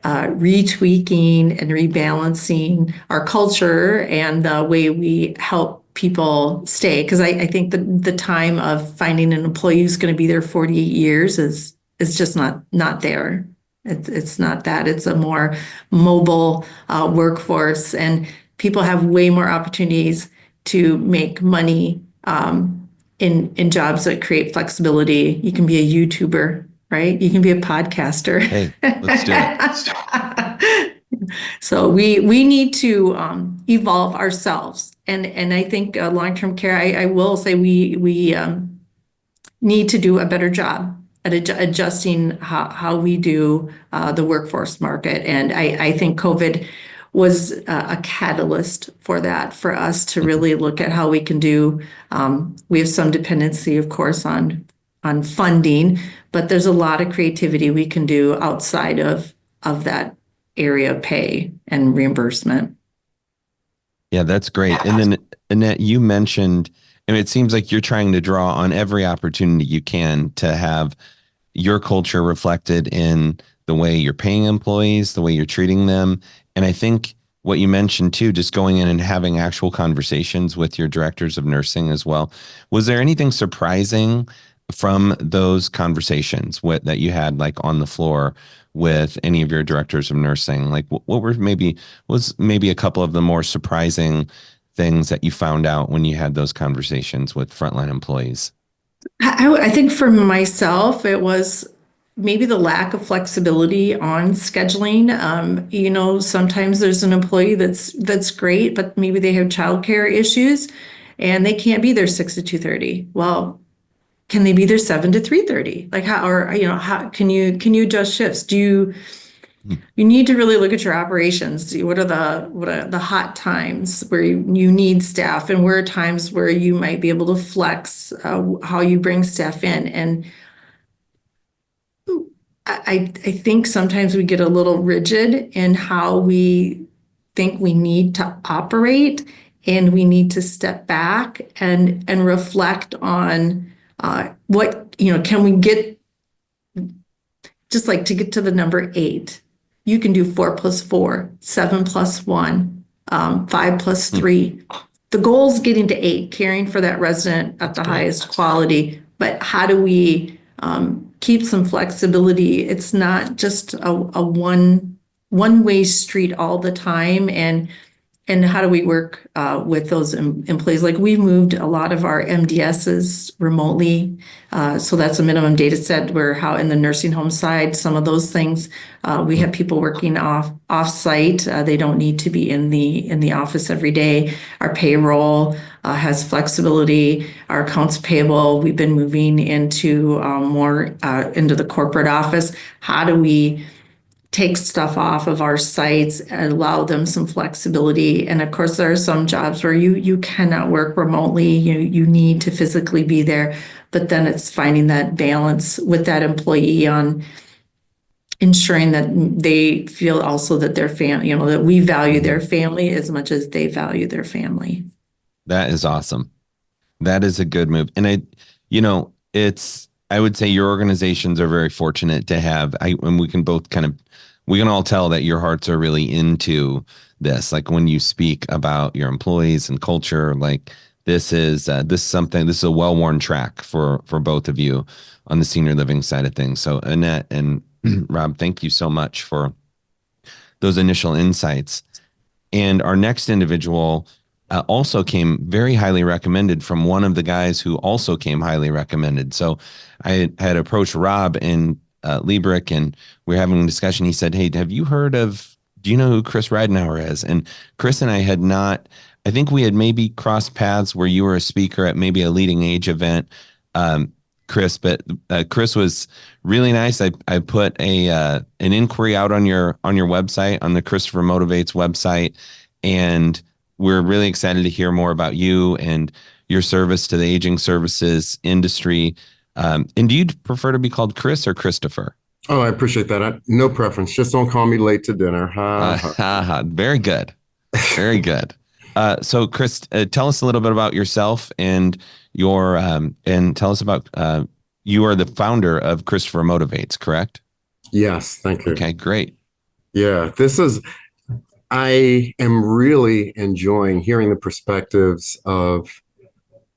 retweaking and rebalancing our culture and the way we help people stay. Because I think the time of finding an employee who's going to be there 48 years is just not there. It's not that. It's a more mobile workforce, and people have way more opportunities to make money in jobs that create flexibility. You can be a YouTuber, right? You can be a podcaster. Hey, let's do it. So we need to evolve ourselves, and I think long-term care. I will say we need to do a better job at adjusting how we do the workforce market. And I think COVID was a catalyst for that, for us to really look at how we can do. We have some dependency, of course, on funding, but there's a lot of creativity we can do outside of that area of pay and reimbursement. Yeah, that's great. And then, Annette, you mentioned, and it seems like you're trying to draw on every opportunity you can to have your culture reflected in the way you're paying employees, the way you're treating them. And I think what you mentioned too, just going in and having actual conversations with your directors of nursing as well. Was there anything surprising from those conversations that you had, like on the floor with any of your directors of nursing? Like what was maybe a couple of the more surprising things that you found out when you had those conversations with frontline employees? I think for myself, it was maybe the lack of flexibility on scheduling. Sometimes there's an employee that's great, but maybe they have childcare issues and they can't be there 6 to 2:30. Well, can they be there 7 to 3:30? Like how can you adjust shifts? You need to really look at your operations. What are the hot times where you need staff, and where are times where you might be able to flex how you bring staff in. And I think sometimes we get a little rigid in how we think we need to operate, and we need to step back and reflect on what can we get. Just like to get to the number 8. You can do 4 plus 4, 7 plus 1, 5 plus 3. The goal is getting to 8, caring for that resident at the highest quality. But how do we keep some flexibility? It's not just a one-way street all the time. And how do we work with those employees? Like, we've moved a lot of our MDSs remotely. So that's a minimum data set, where how in the nursing home side, some of those things, we have people working off-site. They don't need to be in the office every day. Our payroll has flexibility. Our accounts payable, we've been moving into more into the corporate office. How do we take stuff off of our sites and allow them some flexibility? And of course, there are some jobs where you cannot work remotely. You need to physically be there. But then it's finding that balance with that employee on ensuring that they feel also that their family, that we value their family as much as they value their family. That is awesome. That is a good move. And I would say your organizations are very fortunate to have, and we can all tell that your hearts are really into this. Like, when you speak about your employees and culture, like this is a well-worn track for both of you on the senior living side of things. So Annette and Rob, thank you so much for those initial insights. And our next individual, also came very highly recommended from one of the guys who also came highly recommended. So I had approached Rob in Liebreich, and we were having a discussion. He said, "Hey, do you know who Chris Ridenour is?" And Chris and I had not, I think we had maybe crossed paths where you were a speaker at maybe a leading age event, Chris, but Chris was really nice. I put an inquiry out on your website, on the Christopher Motivates website, and we're really excited to hear more about you and your service to the aging services industry. And do you prefer to be called Chris or Christopher? Oh, I appreciate that. No preference. Just don't call me late to dinner. Very good. Very good. So Chris, tell us a little bit about yourself and and tell us about, you are the founder of Christopher Motivates, correct? Yes, thank you. Okay, great. Yeah, I am really enjoying hearing the perspectives of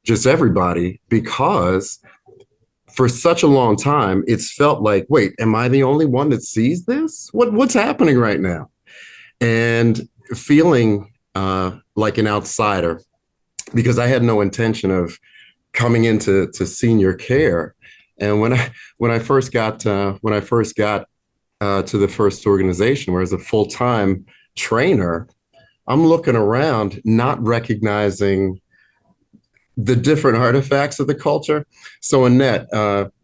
just everybody, because for such a long time, it's felt like, wait, am I the only one that sees this? What's happening right now? And feeling like an outsider, because I had no intention of coming into senior care. And when I first got to the first organization, where as a full-time trainer, I'm looking around, not recognizing the different artifacts of the culture. So Annette,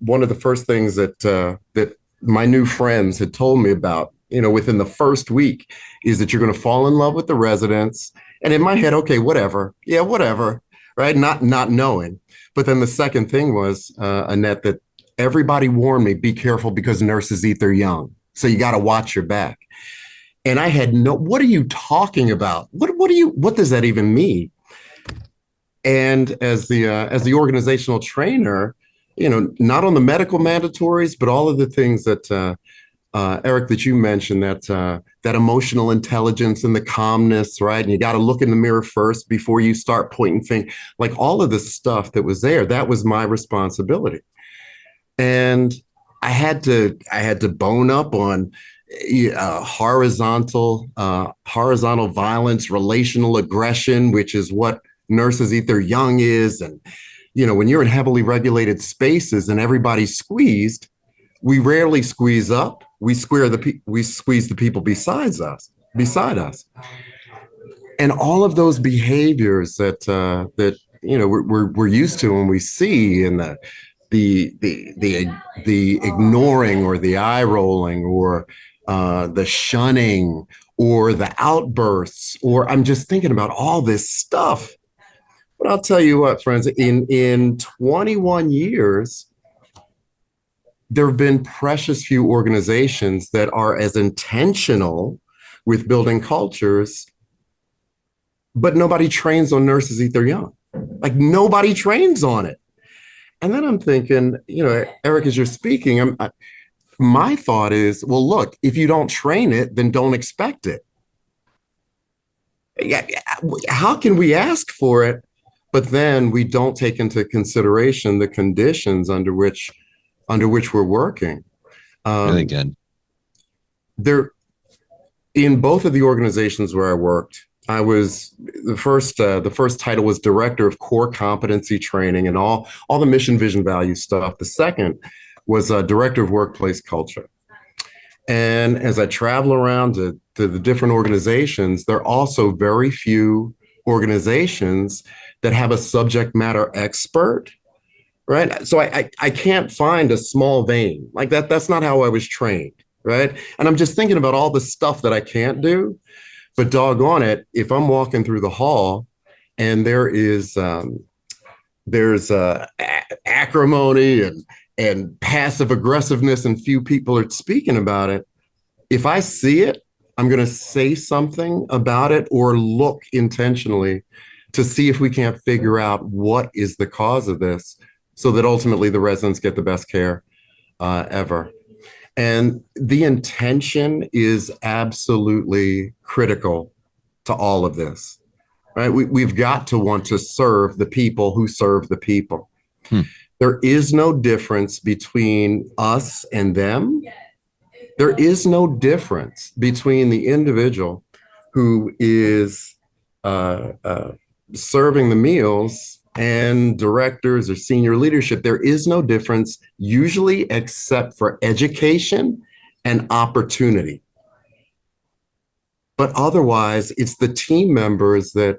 one of the first things that my new friends had told me about, within the first week, is that you're going to fall in love with the residents. And in my head, okay, whatever. Yeah, whatever. Right. Not knowing. But then the second thing was, Annette, that everybody warned me, be careful because nurses eat their young. So you got to watch your back. And I had what are you talking about? What does that even mean? And as the organizational trainer, not on the medical mandatories, but all of the things that Eric, that you mentioned, that emotional intelligence and the calmness, right? And you got to look in the mirror first before you start pointing fingers. Like all of the stuff that was there, that was my responsibility. And I had to bone up on horizontal violence, relational aggression, which is what nurses eat their young is. And, when you're in heavily regulated spaces and everybody's squeezed, we rarely squeeze up. We squeeze the people beside us. And all of those behaviors that we're used to and we see in the ignoring or the eye rolling or the shunning or the outbursts, or I'm just thinking about all this stuff. But I'll tell you what, friends, in 21 years, there have been precious few organizations that are as intentional with building cultures, but nobody trains on nurses eat their young. Like nobody trains on it. And then I'm thinking, Eric, as you're speaking, my thought is, well, look, if you don't train it, then don't expect it. How can we ask for it, but then we don't take into consideration the conditions under which we're working? Really good. In both of the organizations where I worked, I was the first title was Director of Core Competency Training and all the mission, vision, value stuff. The second was Director of Workplace Culture. And as I travel around to the different organizations, there are also very few organizations that have a subject matter expert, right? So I can't find a small vein like that. That's not how I was trained, right? And I'm just thinking about all the stuff that I can't do. But doggone it, if I'm walking through the hall and there's acrimony and passive aggressiveness and few people are speaking about it, if I see it, I'm going to say something about it or look intentionally to see if we can't figure out what is the cause of this so that ultimately the residents get the best care ever. And the intention is absolutely critical to all of this, right? We've got to want to serve the people who serve the people. There is no difference between us and them. There is no difference between the individual who is serving the meals and directors or senior leadership, there is no difference usually except for education and opportunity. But otherwise, it's the team members that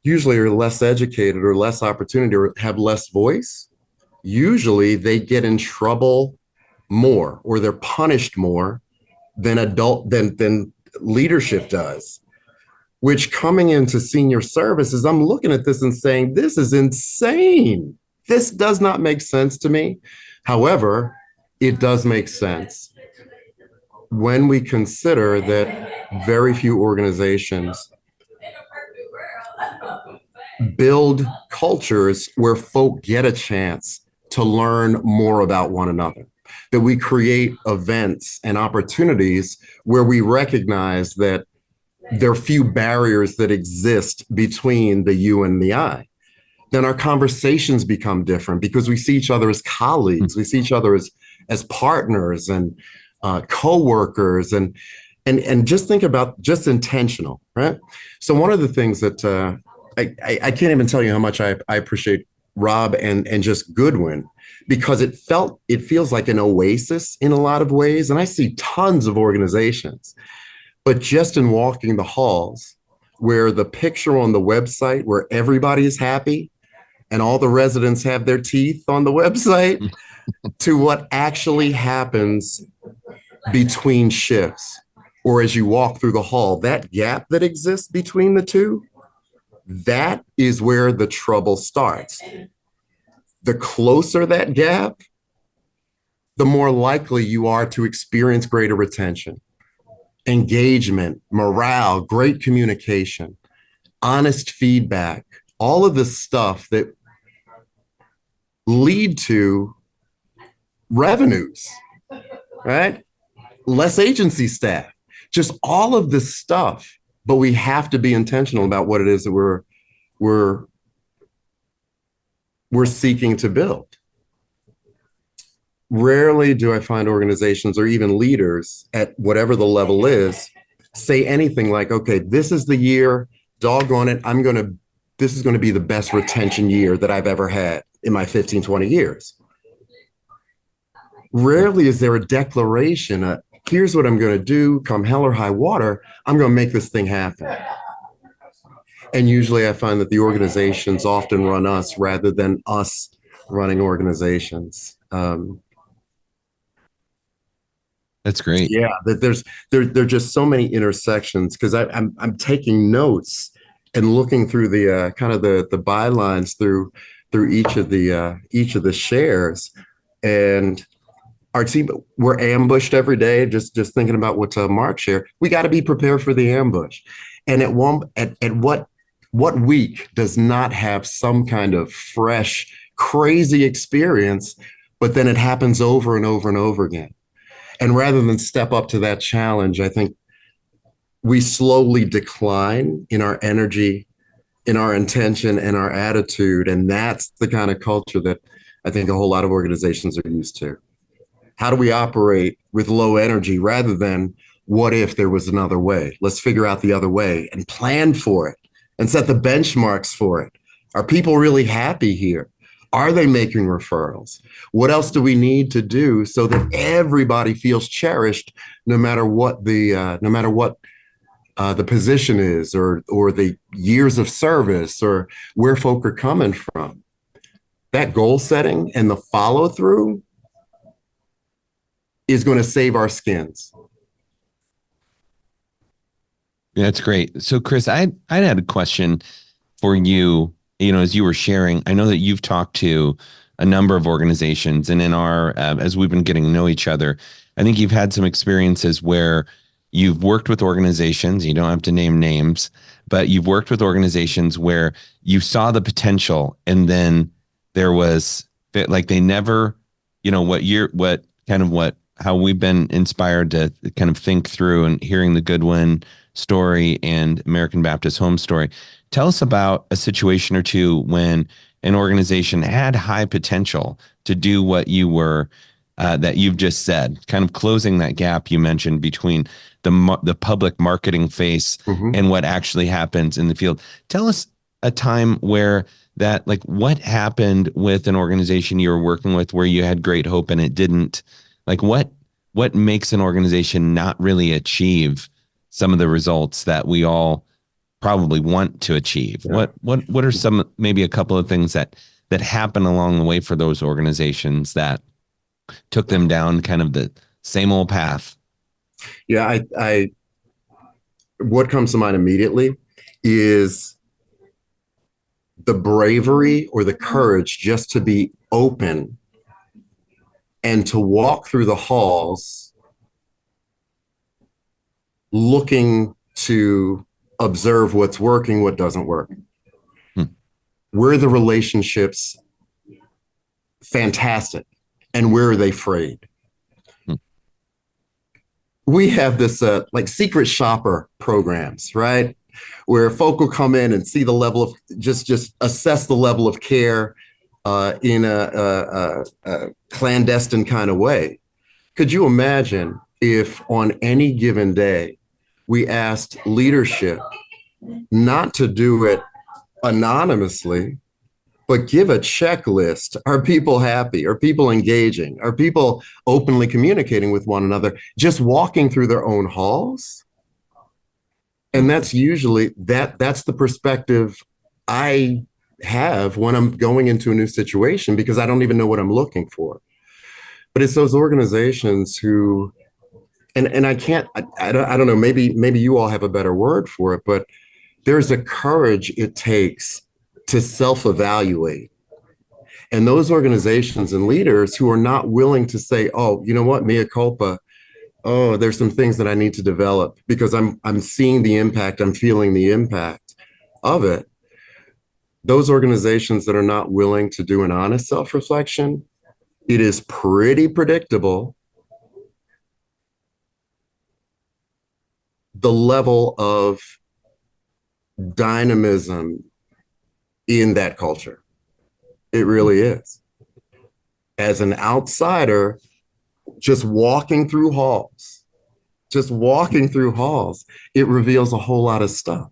usually are less educated or less opportunity or have less voice. Usually they get in trouble more or they're punished more than leadership does. Which, coming into senior services, I'm looking at this and saying, this is insane. This does not make sense to me. However, it does make sense when we consider that very few organizations build cultures where folk get a chance to learn more about one another, that we create events and opportunities where we recognize that there are few barriers that exist between the you and the I. Then our conversations become different because we see each other as colleagues, we see each other as partners and co-workers, and just think about just intentional, right? So one of the things that I can't even tell you how much I appreciate Rob and just Goodwin, because it feels like an oasis in a lot of ways, and I see tons of organizations. But just in walking the halls, where the picture on the website where everybody is happy and all the residents have their teeth on the website, to what actually happens between shifts, or as you walk through the hall, that gap that exists between the two, that is where the trouble starts. The closer that gap, the more likely you are to experience greater retention, engagement, morale, great communication, honest feedback, all of the stuff that lead to revenues, right? Less agency staff, just all of this stuff. But we have to be intentional about what it is that we're seeking to build. Rarely do I find organizations or even leaders at whatever the level is say anything like, okay, this is the year, doggone it, this is going to be the best retention year that I've ever had in my 15, 20 years. Rarely is there a declaration, here's what I'm going to do, come hell or high water, I'm going to make this thing happen. And usually I find that the organizations often run us rather than us running organizations. That's great. Yeah, that there are just so many intersections, because I'm taking notes and looking through the kind of the bylines through each of the shares, and our team, we're ambushed every day. Just thinking about what Mark shared, we got to be prepared for the ambush. And at what week does not have some kind of fresh, crazy experience, but then it happens over and over and over again. And rather than step up to that challenge, I think we slowly decline in our energy, in our intention, and our attitude. And that's the kind of culture that I think a whole lot of organizations are used to. How do we operate with low energy rather than what if there was another way? Let's figure out the other way and plan for it and set the benchmarks for it. Are people really happy here? Are they making referrals? What else do we need to do so that everybody feels cherished, no matter what the position is, or the years of service, or where folk are coming from? That goal setting and the follow through is going to save our skins. Yeah, that's great. So, Chris, I had a question for you. You know, as you were sharing, I know that you've talked to a number of organizations, and in our as we've been getting to know each other, I think you've had some experiences where you've worked with organizations. You don't have to name names, but you've worked with organizations where you saw the potential, and then there was like they never, you know, how we've been inspired to kind of think through, and hearing the Goodwin story and American Baptist Home story. Tell us about a situation or two when an organization had high potential to do what you were, that you've just said, kind of closing that gap you mentioned between the public marketing face and what actually happens in the field. Tell us a time where that, like, what happened with an organization you were working with where you had great hope and it didn't? Like, what makes an organization not really achieve some of the results that we all probably want to achieve? Yeah. What are some, maybe a couple of things that happen along the way for those organizations that took them down kind of the same old path? Yeah, I what comes to mind immediately is the bravery or the courage just to be open and to walk through the halls looking to observe what's working, what doesn't work. Where are the relationships fantastic and where are they frayed? We have this like secret shopper programs, right? Where folk will come in and see the level of, just assess the level of care in a clandestine kind of way. Could you imagine if on any given day we asked leadership not to do it anonymously, but give a checklist? Are people happy? Are people engaging? Are people openly communicating with one another? Just walking through their own halls? And that's usually, that's the perspective I have when I'm going into a new situation, because I don't even know what I'm looking for. But it's those organizations who, and I can't, I don't know, maybe you all have a better word for it, but there's a courage it takes to self-evaluate. And those organizations and leaders who are not willing to say, oh, you know what, mea culpa, oh, there's some things that I need to develop because I'm seeing the impact, I'm feeling the impact of it. Those organizations that are not willing to do an honest self-reflection, it is pretty predictable the level of dynamism in that culture. It really is. As an outsider, just walking through halls, it reveals a whole lot of stuff.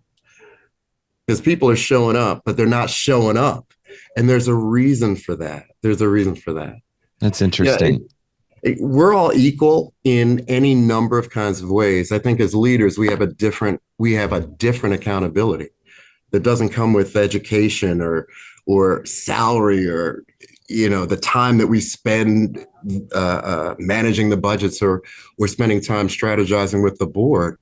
Because people are showing up, but they're not showing up. And there's a reason for that. That's interesting. Yeah, we're all equal in any number of kinds of ways. I think as leaders, we have a different accountability that doesn't come with education or salary or, you know, the time that we spend managing the budgets or spending time strategizing with the board.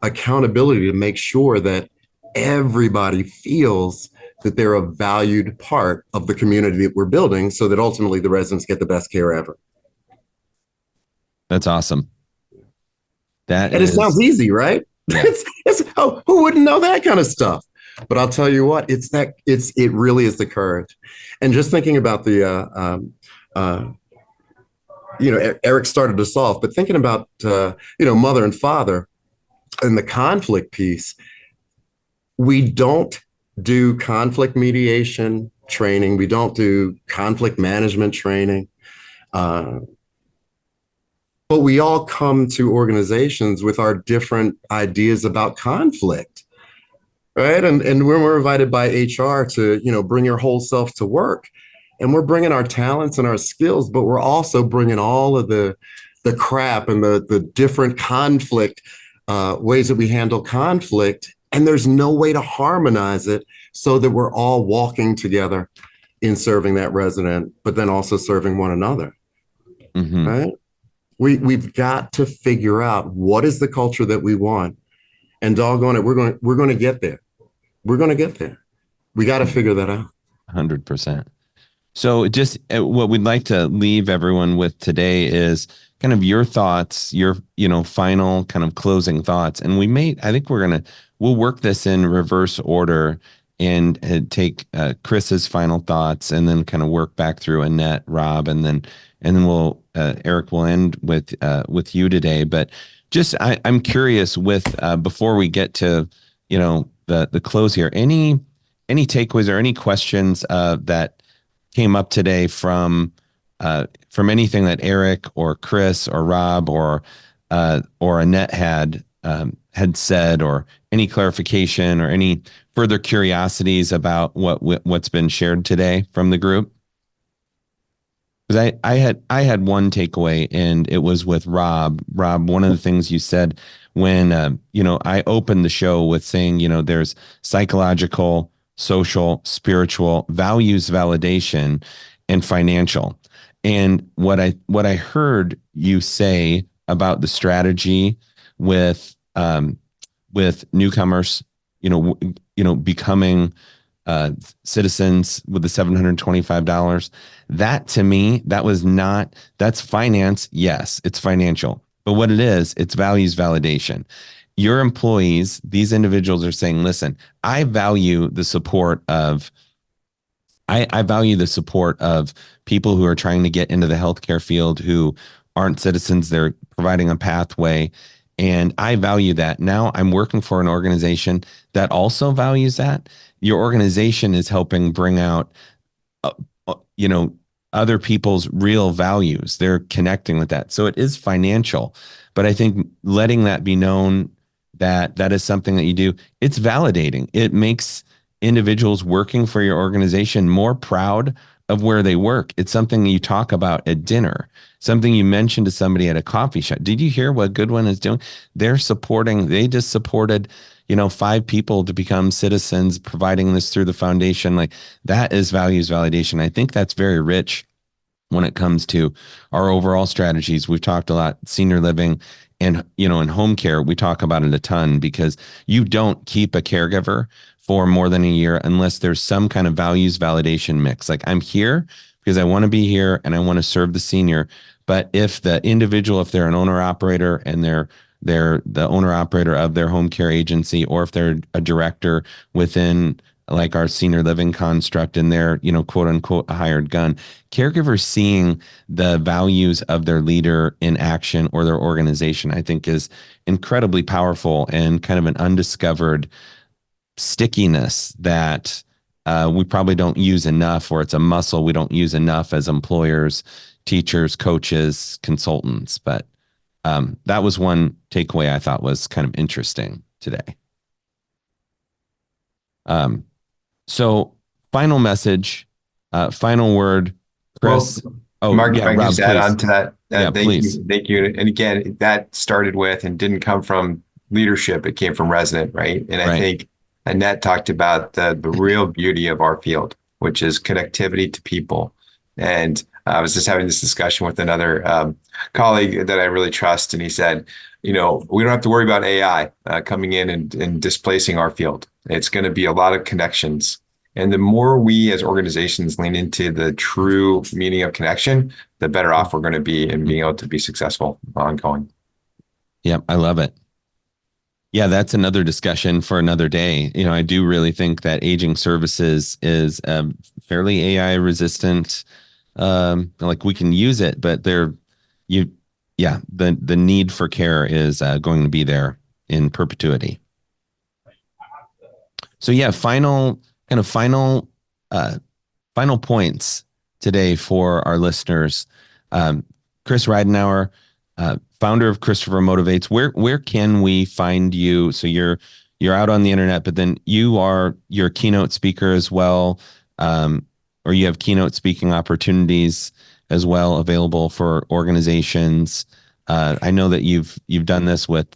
Accountability to make sure that everybody feels that they're a valued part of the community that we're building, so that ultimately the residents get the best care ever. That's awesome. It sounds easy, right? Yeah. Who wouldn't know that kind of stuff? But I'll tell you what, it really is the courage. And just thinking about the, Eric started us off, but thinking about, mother and father and the conflict piece, we don't do conflict mediation training. We don't do conflict management training. But we all come to organizations with our different ideas about conflict, right? And when we're invited by HR to, bring your whole self to work, and we're bringing our talents and our skills, but we're also bringing all of the crap and the different conflict ways that we handle conflict. And there's no way to harmonize it so that we're all walking together in serving that resident, but then also serving one another, right? We've got to figure out what is the culture that we want, and doggone it, we're going to get there. We're going to get there. We got to figure that out. 100%. So just what we'd like to leave everyone with today is kind of your thoughts, your, final kind of closing thoughts. And I think we'll work this in reverse order and take Chris's final thoughts and then kind of work back through Annette, Rob, and then we'll Eric will end with you today. But just I'm curious before we get to the close here, any takeaways or any questions that came up today from anything that Eric or Chris or Rob or Annette had had said, or any clarification or any further curiosities about what's been shared today from the group? Because I had one takeaway, and it was with Rob. Rob, one of the things you said when I opened the show with saying, there's psychological, social, spiritual, values validation, and financial. And what I heard you say about the strategy with newcomers, becoming citizens with the $725. That, to me, that's finance. Yes, it's financial. But what it is, it's values validation. Your employees, these individuals are saying, listen, I value the support of people who are trying to get into the healthcare field who aren't citizens. They're providing a pathway. And I value that. Now I'm working for an organization that also values that. Your organization is helping bring out, uh, you know, other people's real values. They're connecting with that. So it is financial, but I think letting that be known that that is something that you do, it's validating. It makes individuals working for your organization more proud of where they work. It's something you talk about at dinner, something you mentioned to somebody at a coffee shop. Did you hear what Goodwin is doing? They just supported, 5 people to become citizens, providing this through the foundation. Like, that is values validation. I think that's very rich when it comes to our overall strategies. We've talked a lot, senior living and, in home care, we talk about it a ton, because you don't keep a caregiver for more than a year unless there's some kind of values validation mix. Like, I'm here because I want to be here and I want to serve the senior. But if the individual, if they're an owner operator and they're the owner operator of their home care agency, or if they're a director within like our senior living construct and they're, quote unquote, a hired gun, caregivers seeing the values of their leader in action or their organization, I think is incredibly powerful and kind of an undiscovered stickiness that we probably don't use enough, or it's a muscle we don't use enough as employers, teachers, coaches, consultants. But that was one takeaway I thought was kind of interesting today. So final message, final word, Chris. Well, Mark, if I can Rob, just add please. on to that. Please. Thank you. And again, that started with and didn't come from leadership. It came from resident, right? And I think Annette talked about the real beauty of our field, which is connectivity to people. And I was just having this discussion with another colleague that I really trust. And he said, we don't have to worry about AI coming in and displacing our field. It's going to be a lot of connections. And the more we as organizations lean into the true meaning of connection, the better off we're going to be in being able to be successful ongoing. Yep, I love it. Yeah, that's another discussion for another day. I do really think that aging services is fairly AI resistant. Like, we can use it, but the need for care is going to be there in perpetuity. So yeah, final points today for our listeners. Chris Ridenour, founder of Christopher Motivates. Where can we find you? So you're out on the internet, but then you're a keynote speaker as well, or you have keynote speaking opportunities as well available for organizations. I know that you've done this with,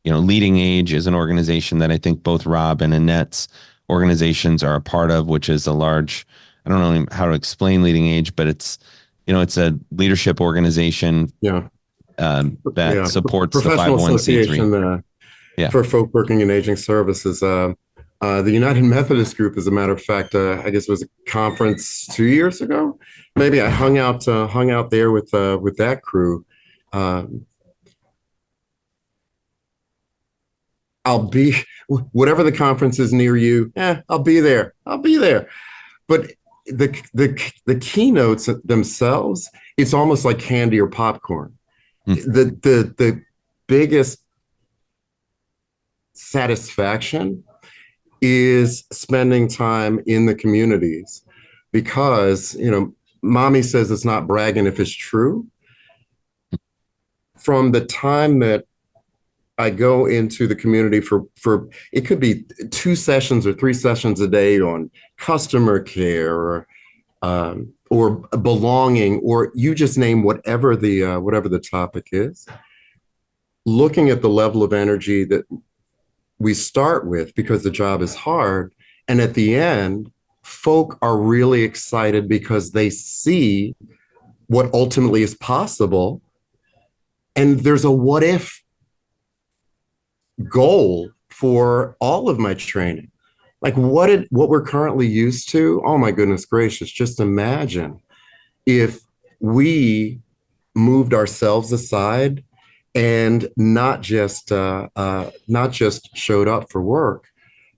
Leading Age is an organization that I think both Rob and Annette's organizations are a part of, which is a large, I don't know how to explain Leading Age, but it's a leadership organization that supports professional the 501c3. association for folk working in aging services. The United Methodist Group, as a matter of fact, I guess it was a conference 2 years ago. Maybe I hung out there with that crew. I'll be, whatever the conference is near you, I'll be there. But the keynotes themselves, it's almost like candy or popcorn. The biggest satisfaction is spending time in the communities, because, mommy says it's not bragging if it's true. From the time that I go into the community for it could be 2 sessions or 3 sessions a day on customer care or belonging, or you just name whatever the topic is. Looking at the level of energy that we start with because the job is hard, and at the end, folk are really excited because they see what ultimately is possible, and there's a what if goal for all of my training. Like what we're currently used to, oh my goodness gracious, just imagine if we moved ourselves aside and not just showed up for work,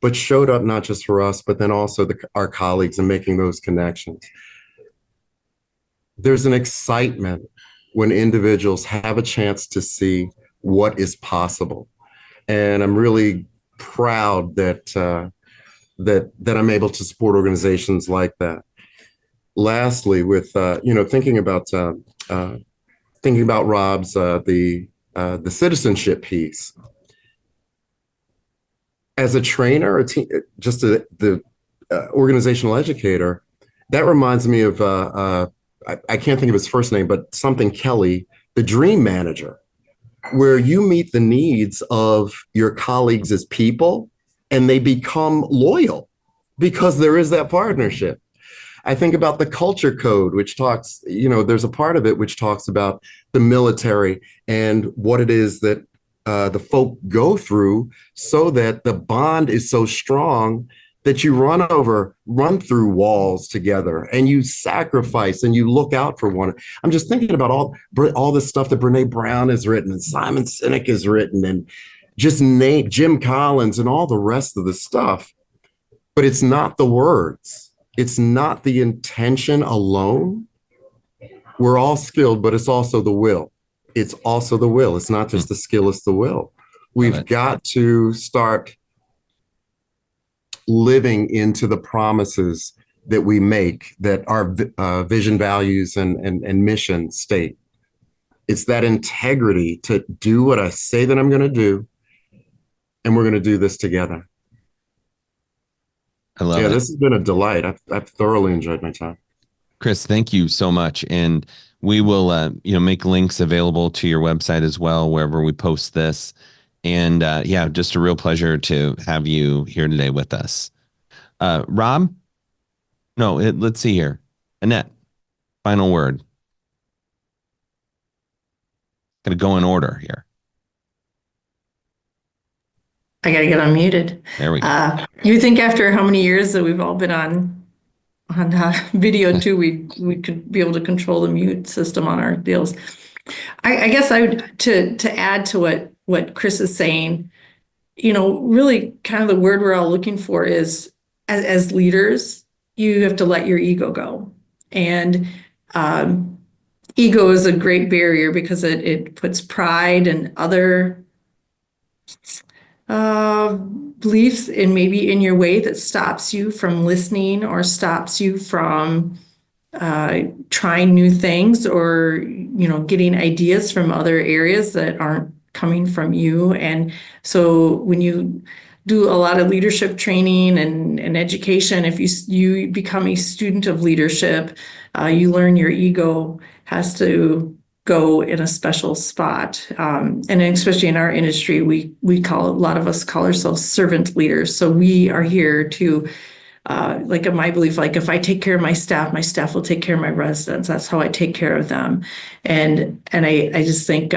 but showed up not just for us, but then also our colleagues, and making those connections. There's an excitement when individuals have a chance to see what is possible. And I'm really proud that I'm able to support organizations like that. Lastly, with thinking about Rob's the citizenship piece. As a trainer, the organizational educator, that reminds me of I can't think of his first name, but something Kelly, the dream manager, where you meet the needs of your colleagues as people and they become loyal because there is that partnership. I think about the culture code, which talks, there's a part of it which talks about the military and what it is that the folk go through so that the bond is so strong that you run through walls together and you sacrifice and you look out for one. I'm just thinking about all the stuff that Brene Brown has written and Simon Sinek has written and just name Jim Collins and all the rest of the stuff. But it's not the words. It's not the intention alone. We're all skilled, but it's also the will. It's also the will. It's not just the skill, it's the will. We've got to start living into the promises that we make, that our vision, values, and mission state. It's that integrity to do what I say that I'm going to do, and we're going to do this together. I love it. This has been a delight. I've thoroughly enjoyed my time. Chris, thank you so much. And we will, make links available to your website as well, wherever we post this. And just a real pleasure to have you here today with us. Rob? No, let's see here. Annette, final word. Gonna go in order here. I gotta get unmuted. There we go. You think after how many years that we've all been on video too, we could be able to control the mute system on our deals. I guess I would to add to what Chris is saying, really kind of the word we're all looking for is as leaders, you have to let your ego go. And ego is a great barrier because it puts pride and other beliefs maybe in your way that stops you from listening or stops you from trying new things or getting ideas from other areas that aren't coming from you. And so when you do a lot of leadership training and education, if you become a student of leadership, you learn your ego has to go in a special spot. And especially in our industry, we call, a lot of us call ourselves servant leaders. So we are here to, in my belief, if I take care of my staff will take care of my residents. That's how I take care of them. And I just think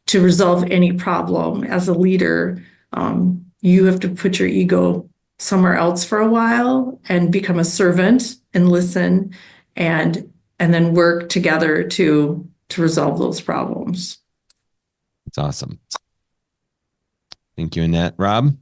to resolve any problem as a leader, you have to put your ego somewhere else for a while and become a servant and listen and then work together to resolve those problems. It's awesome. Thank you, Annette. Rob?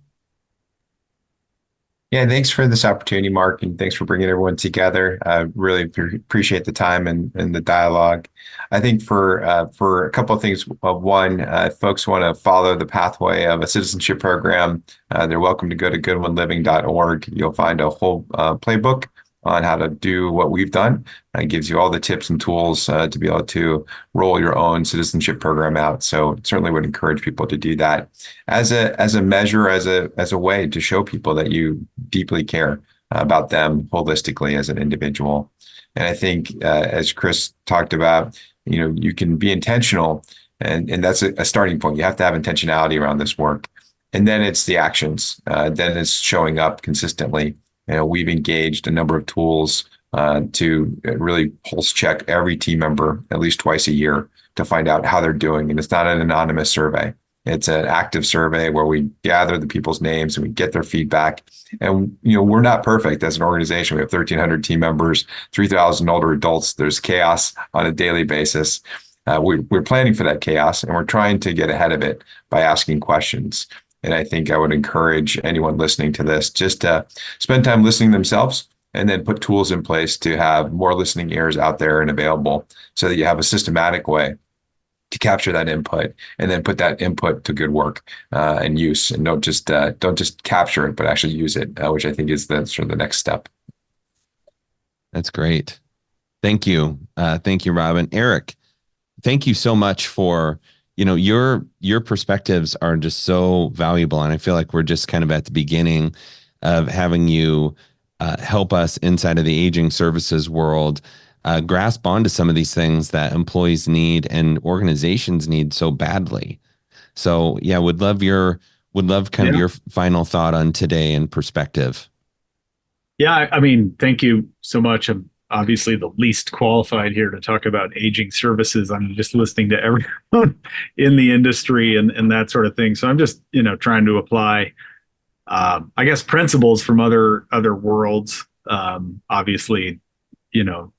Yeah, thanks for this opportunity, Mark, and thanks for bringing everyone together. I really appreciate the time and the dialogue. I think for a couple of things, one, if folks want to follow the pathway of a citizenship program, they're welcome to go to goodwinliving.org. You'll find a whole playbook on how to do what we've done. It gives you all the tips and tools to be able to roll your own citizenship program out. So certainly would encourage people to do that as a measure, as a way to show people that you deeply care about them holistically as an individual. And I think as Chris talked about, you can be intentional, and that's a starting point. You have to have intentionality around this work. And then it's the actions. Then it's showing up consistently. We've engaged a number of tools to really pulse check every team member at least twice a year to find out how they're doing. And it's not an anonymous survey. It's an active survey where we gather the people's names and we get their feedback. And, we're not perfect as an organization. We have 1,300 team members, 3,000 older adults. There's chaos on a daily basis. We're planning for that chaos, and we're trying to get ahead of it by asking questions. And I think I would encourage anyone listening to this just to spend time listening themselves, and then put tools in place to have more listening ears out there and available so that you have a systematic way to capture that input and then put that input to good work and use, and don't just capture it, but actually use it, which I think is the sort of the next step. That's great. Thank you. Thank you, Robin. Eric, thank you so much for, your perspectives are just so valuable. And I feel like we're just kind of at the beginning of having you help us inside of the aging services world grasp onto some of these things that employees need and organizations need so badly. So yeah, would love kind of your final thought on today and perspective. Yeah, I mean, thank you so much. I'm obviously the least qualified here to talk about aging services. I'm just listening to everyone in the industry and that sort of thing. So I'm just, trying to apply, I guess, principles from other worlds. Obviously,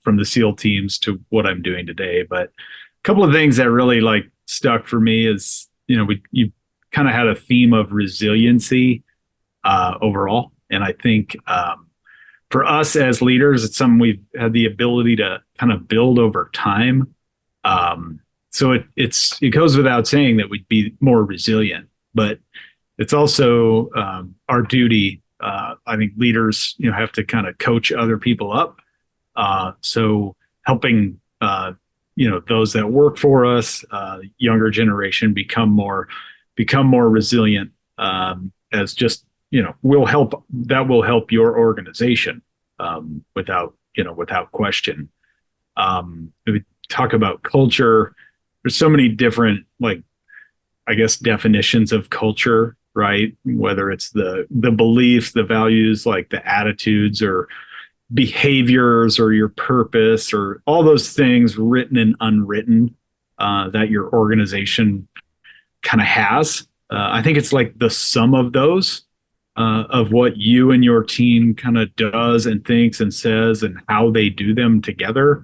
from the SEAL teams to what I'm doing today. But a couple of things that really stuck for me is, you kind of had a theme of resiliency overall. And I think for us as leaders, it's something we've had the ability to kind of build over time. So it goes without saying that we'd be more resilient, but it's also our duty. I think leaders, have to kind of coach other people up. So helping, those that work for us, younger generation become more resilient, as just, will help your organization, without question. If we talk about culture, there's so many different, I guess, definitions of culture, right? Whether it's the beliefs, the values, like the attitudes or behaviors or your purpose or all those things written and unwritten that your organization kind of has. I think it's like the sum of those of what you and your team kind of does and thinks and says and how they do them together.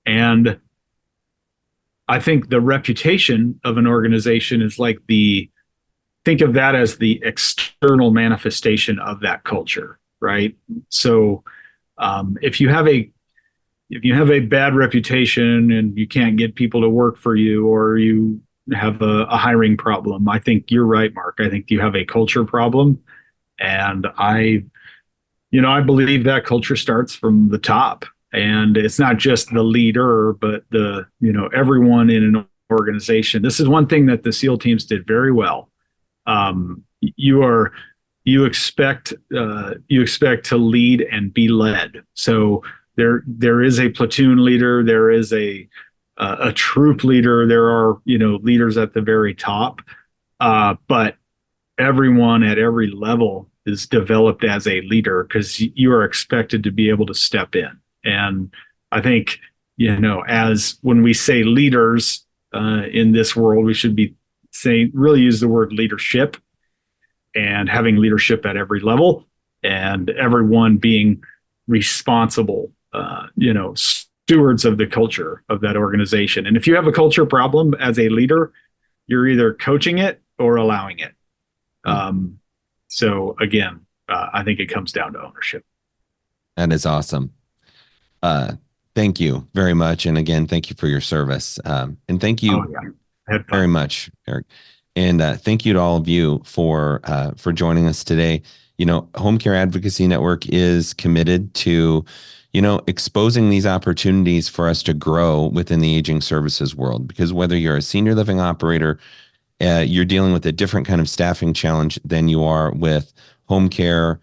And I think the reputation of an organization is think of that as the external manifestation of that culture, right? So if you have a bad reputation and you can't get people to work for you, or you have a hiring problem, I think you're right, Mark. I think you have a culture problem. And I believe that culture starts from the top, and it's not just the leader, but everyone in an organization. This is one thing that the SEAL teams did very well. You expect to lead and be led. So there is a platoon leader, there is a troop leader, there are leaders at the very top, but everyone at every level is developed as a leader because you are expected to be able to step in. And I think as when we say leaders in this world, we should be really use the word leadership, and having leadership at every level and everyone being responsible, stewards of the culture of that organization. And if you have a culture problem as a leader, you're either coaching it or allowing it. So again, I think it comes down to ownership. That is awesome. Thank you very much. And again, thank you for your service. And thank you very much, Eric. And thank you to all of you for joining us today. Home Care Advocacy Network is committed to, exposing these opportunities for us to grow within the aging services world. Because whether you're a senior living operator, you're dealing with a different kind of staffing challenge than you are with home care,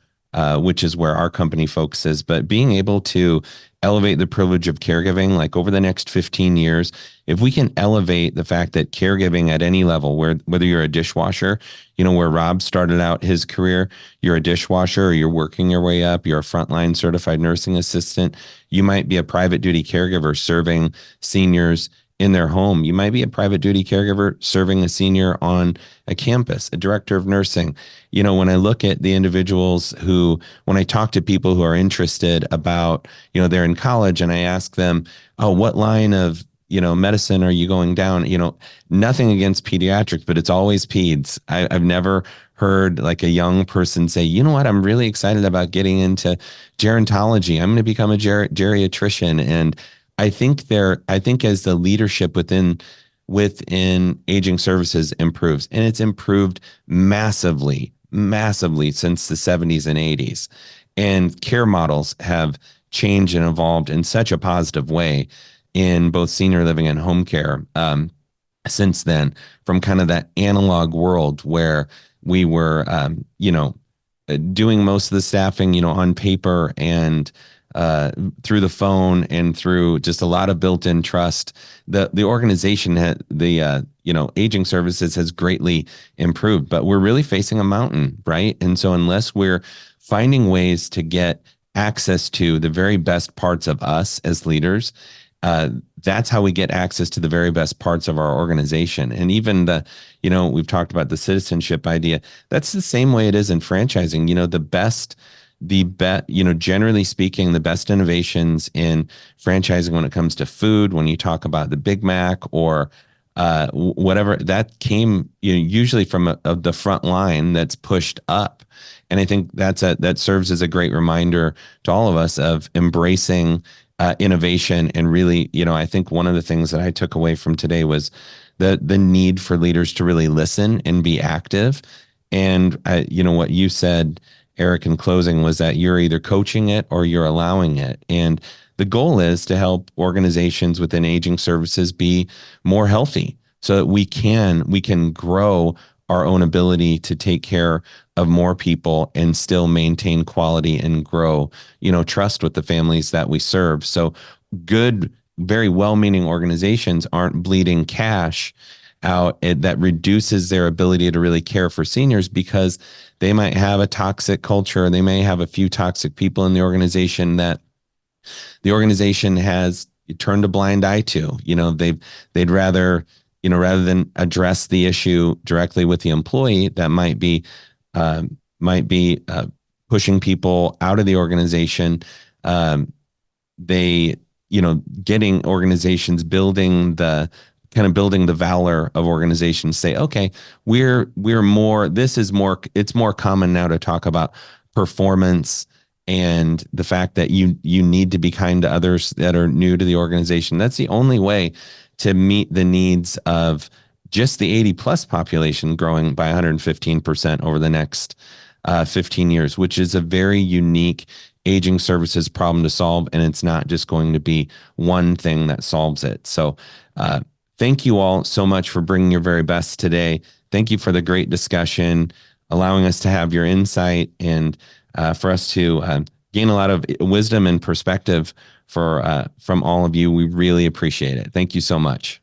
which is where our company focuses. But being able to elevate the privilege of caregiving, like over the next 15 years, if we can elevate the fact that caregiving at any level, whether you're a dishwasher, where Rob started out his career, you're a dishwasher, or you're working your way up, you're a frontline certified nursing assistant, you might be a private duty caregiver serving seniors in their home. You might be a private duty caregiver serving a senior on a campus, a director of nursing. When I look at the individuals when I talk to people who are interested about, they're in college and I ask them, oh, what line of, medicine are you going down? Nothing against pediatrics, but it's always peds. I've never heard like a young person say, you know what, I'm really excited about getting into gerontology. I'm going to become a geriatrician. And I think as the leadership within aging services improves, and it's improved massively since the 70s and 80s, and care models have changed and evolved in such a positive way in both senior living and home care since then, from kind of that analog world where we were doing most of the staffing on paper and through the phone and through just a lot of built-in trust. The organization aging services has greatly improved, but we're really facing a mountain, right? And so unless we're finding ways to get access to the very best parts of us as leaders, that's how we get access to the very best parts of our organization. And even we've talked about the citizenship idea. That's the same way it is in franchising. Generally speaking, the best innovations in franchising when it comes to food, when you talk about the Big Mac or whatever, that came usually from the front line that's pushed up. And I think that serves as a great reminder to all of us of embracing innovation. And really, I think one of the things that I took away from today was the need for leaders to really listen and be active. And what you said, Eric, in closing, was that you're either coaching it or you're allowing it. And the goal is to help organizations within aging services be more healthy so that we can grow our own ability to take care of more people and still maintain quality and grow, trust with the families that we serve. So good, very well-meaning organizations aren't bleeding cash out. That reduces their ability to really care for seniors because they might have a toxic culture. They may have a few toxic people in the organization that the organization has turned a blind eye to. They'd rather, rather than address the issue directly with the employee, that might be pushing people out of the organization. Getting organizations building the valor of organizations, say, okay, it's more common now to talk about performance and the fact that you need to be kind to others that are new to the organization. That's the only way to meet the needs of just the 80 plus population growing by 115% over the next 15 years, which is a very unique aging services problem to solve. And it's not just going to be one thing that solves it. So thank you all so much for bringing your very best today. Thank you for the great discussion, allowing us to have your insight and for us to gain a lot of wisdom and perspective from all of you. We really appreciate it. Thank you so much.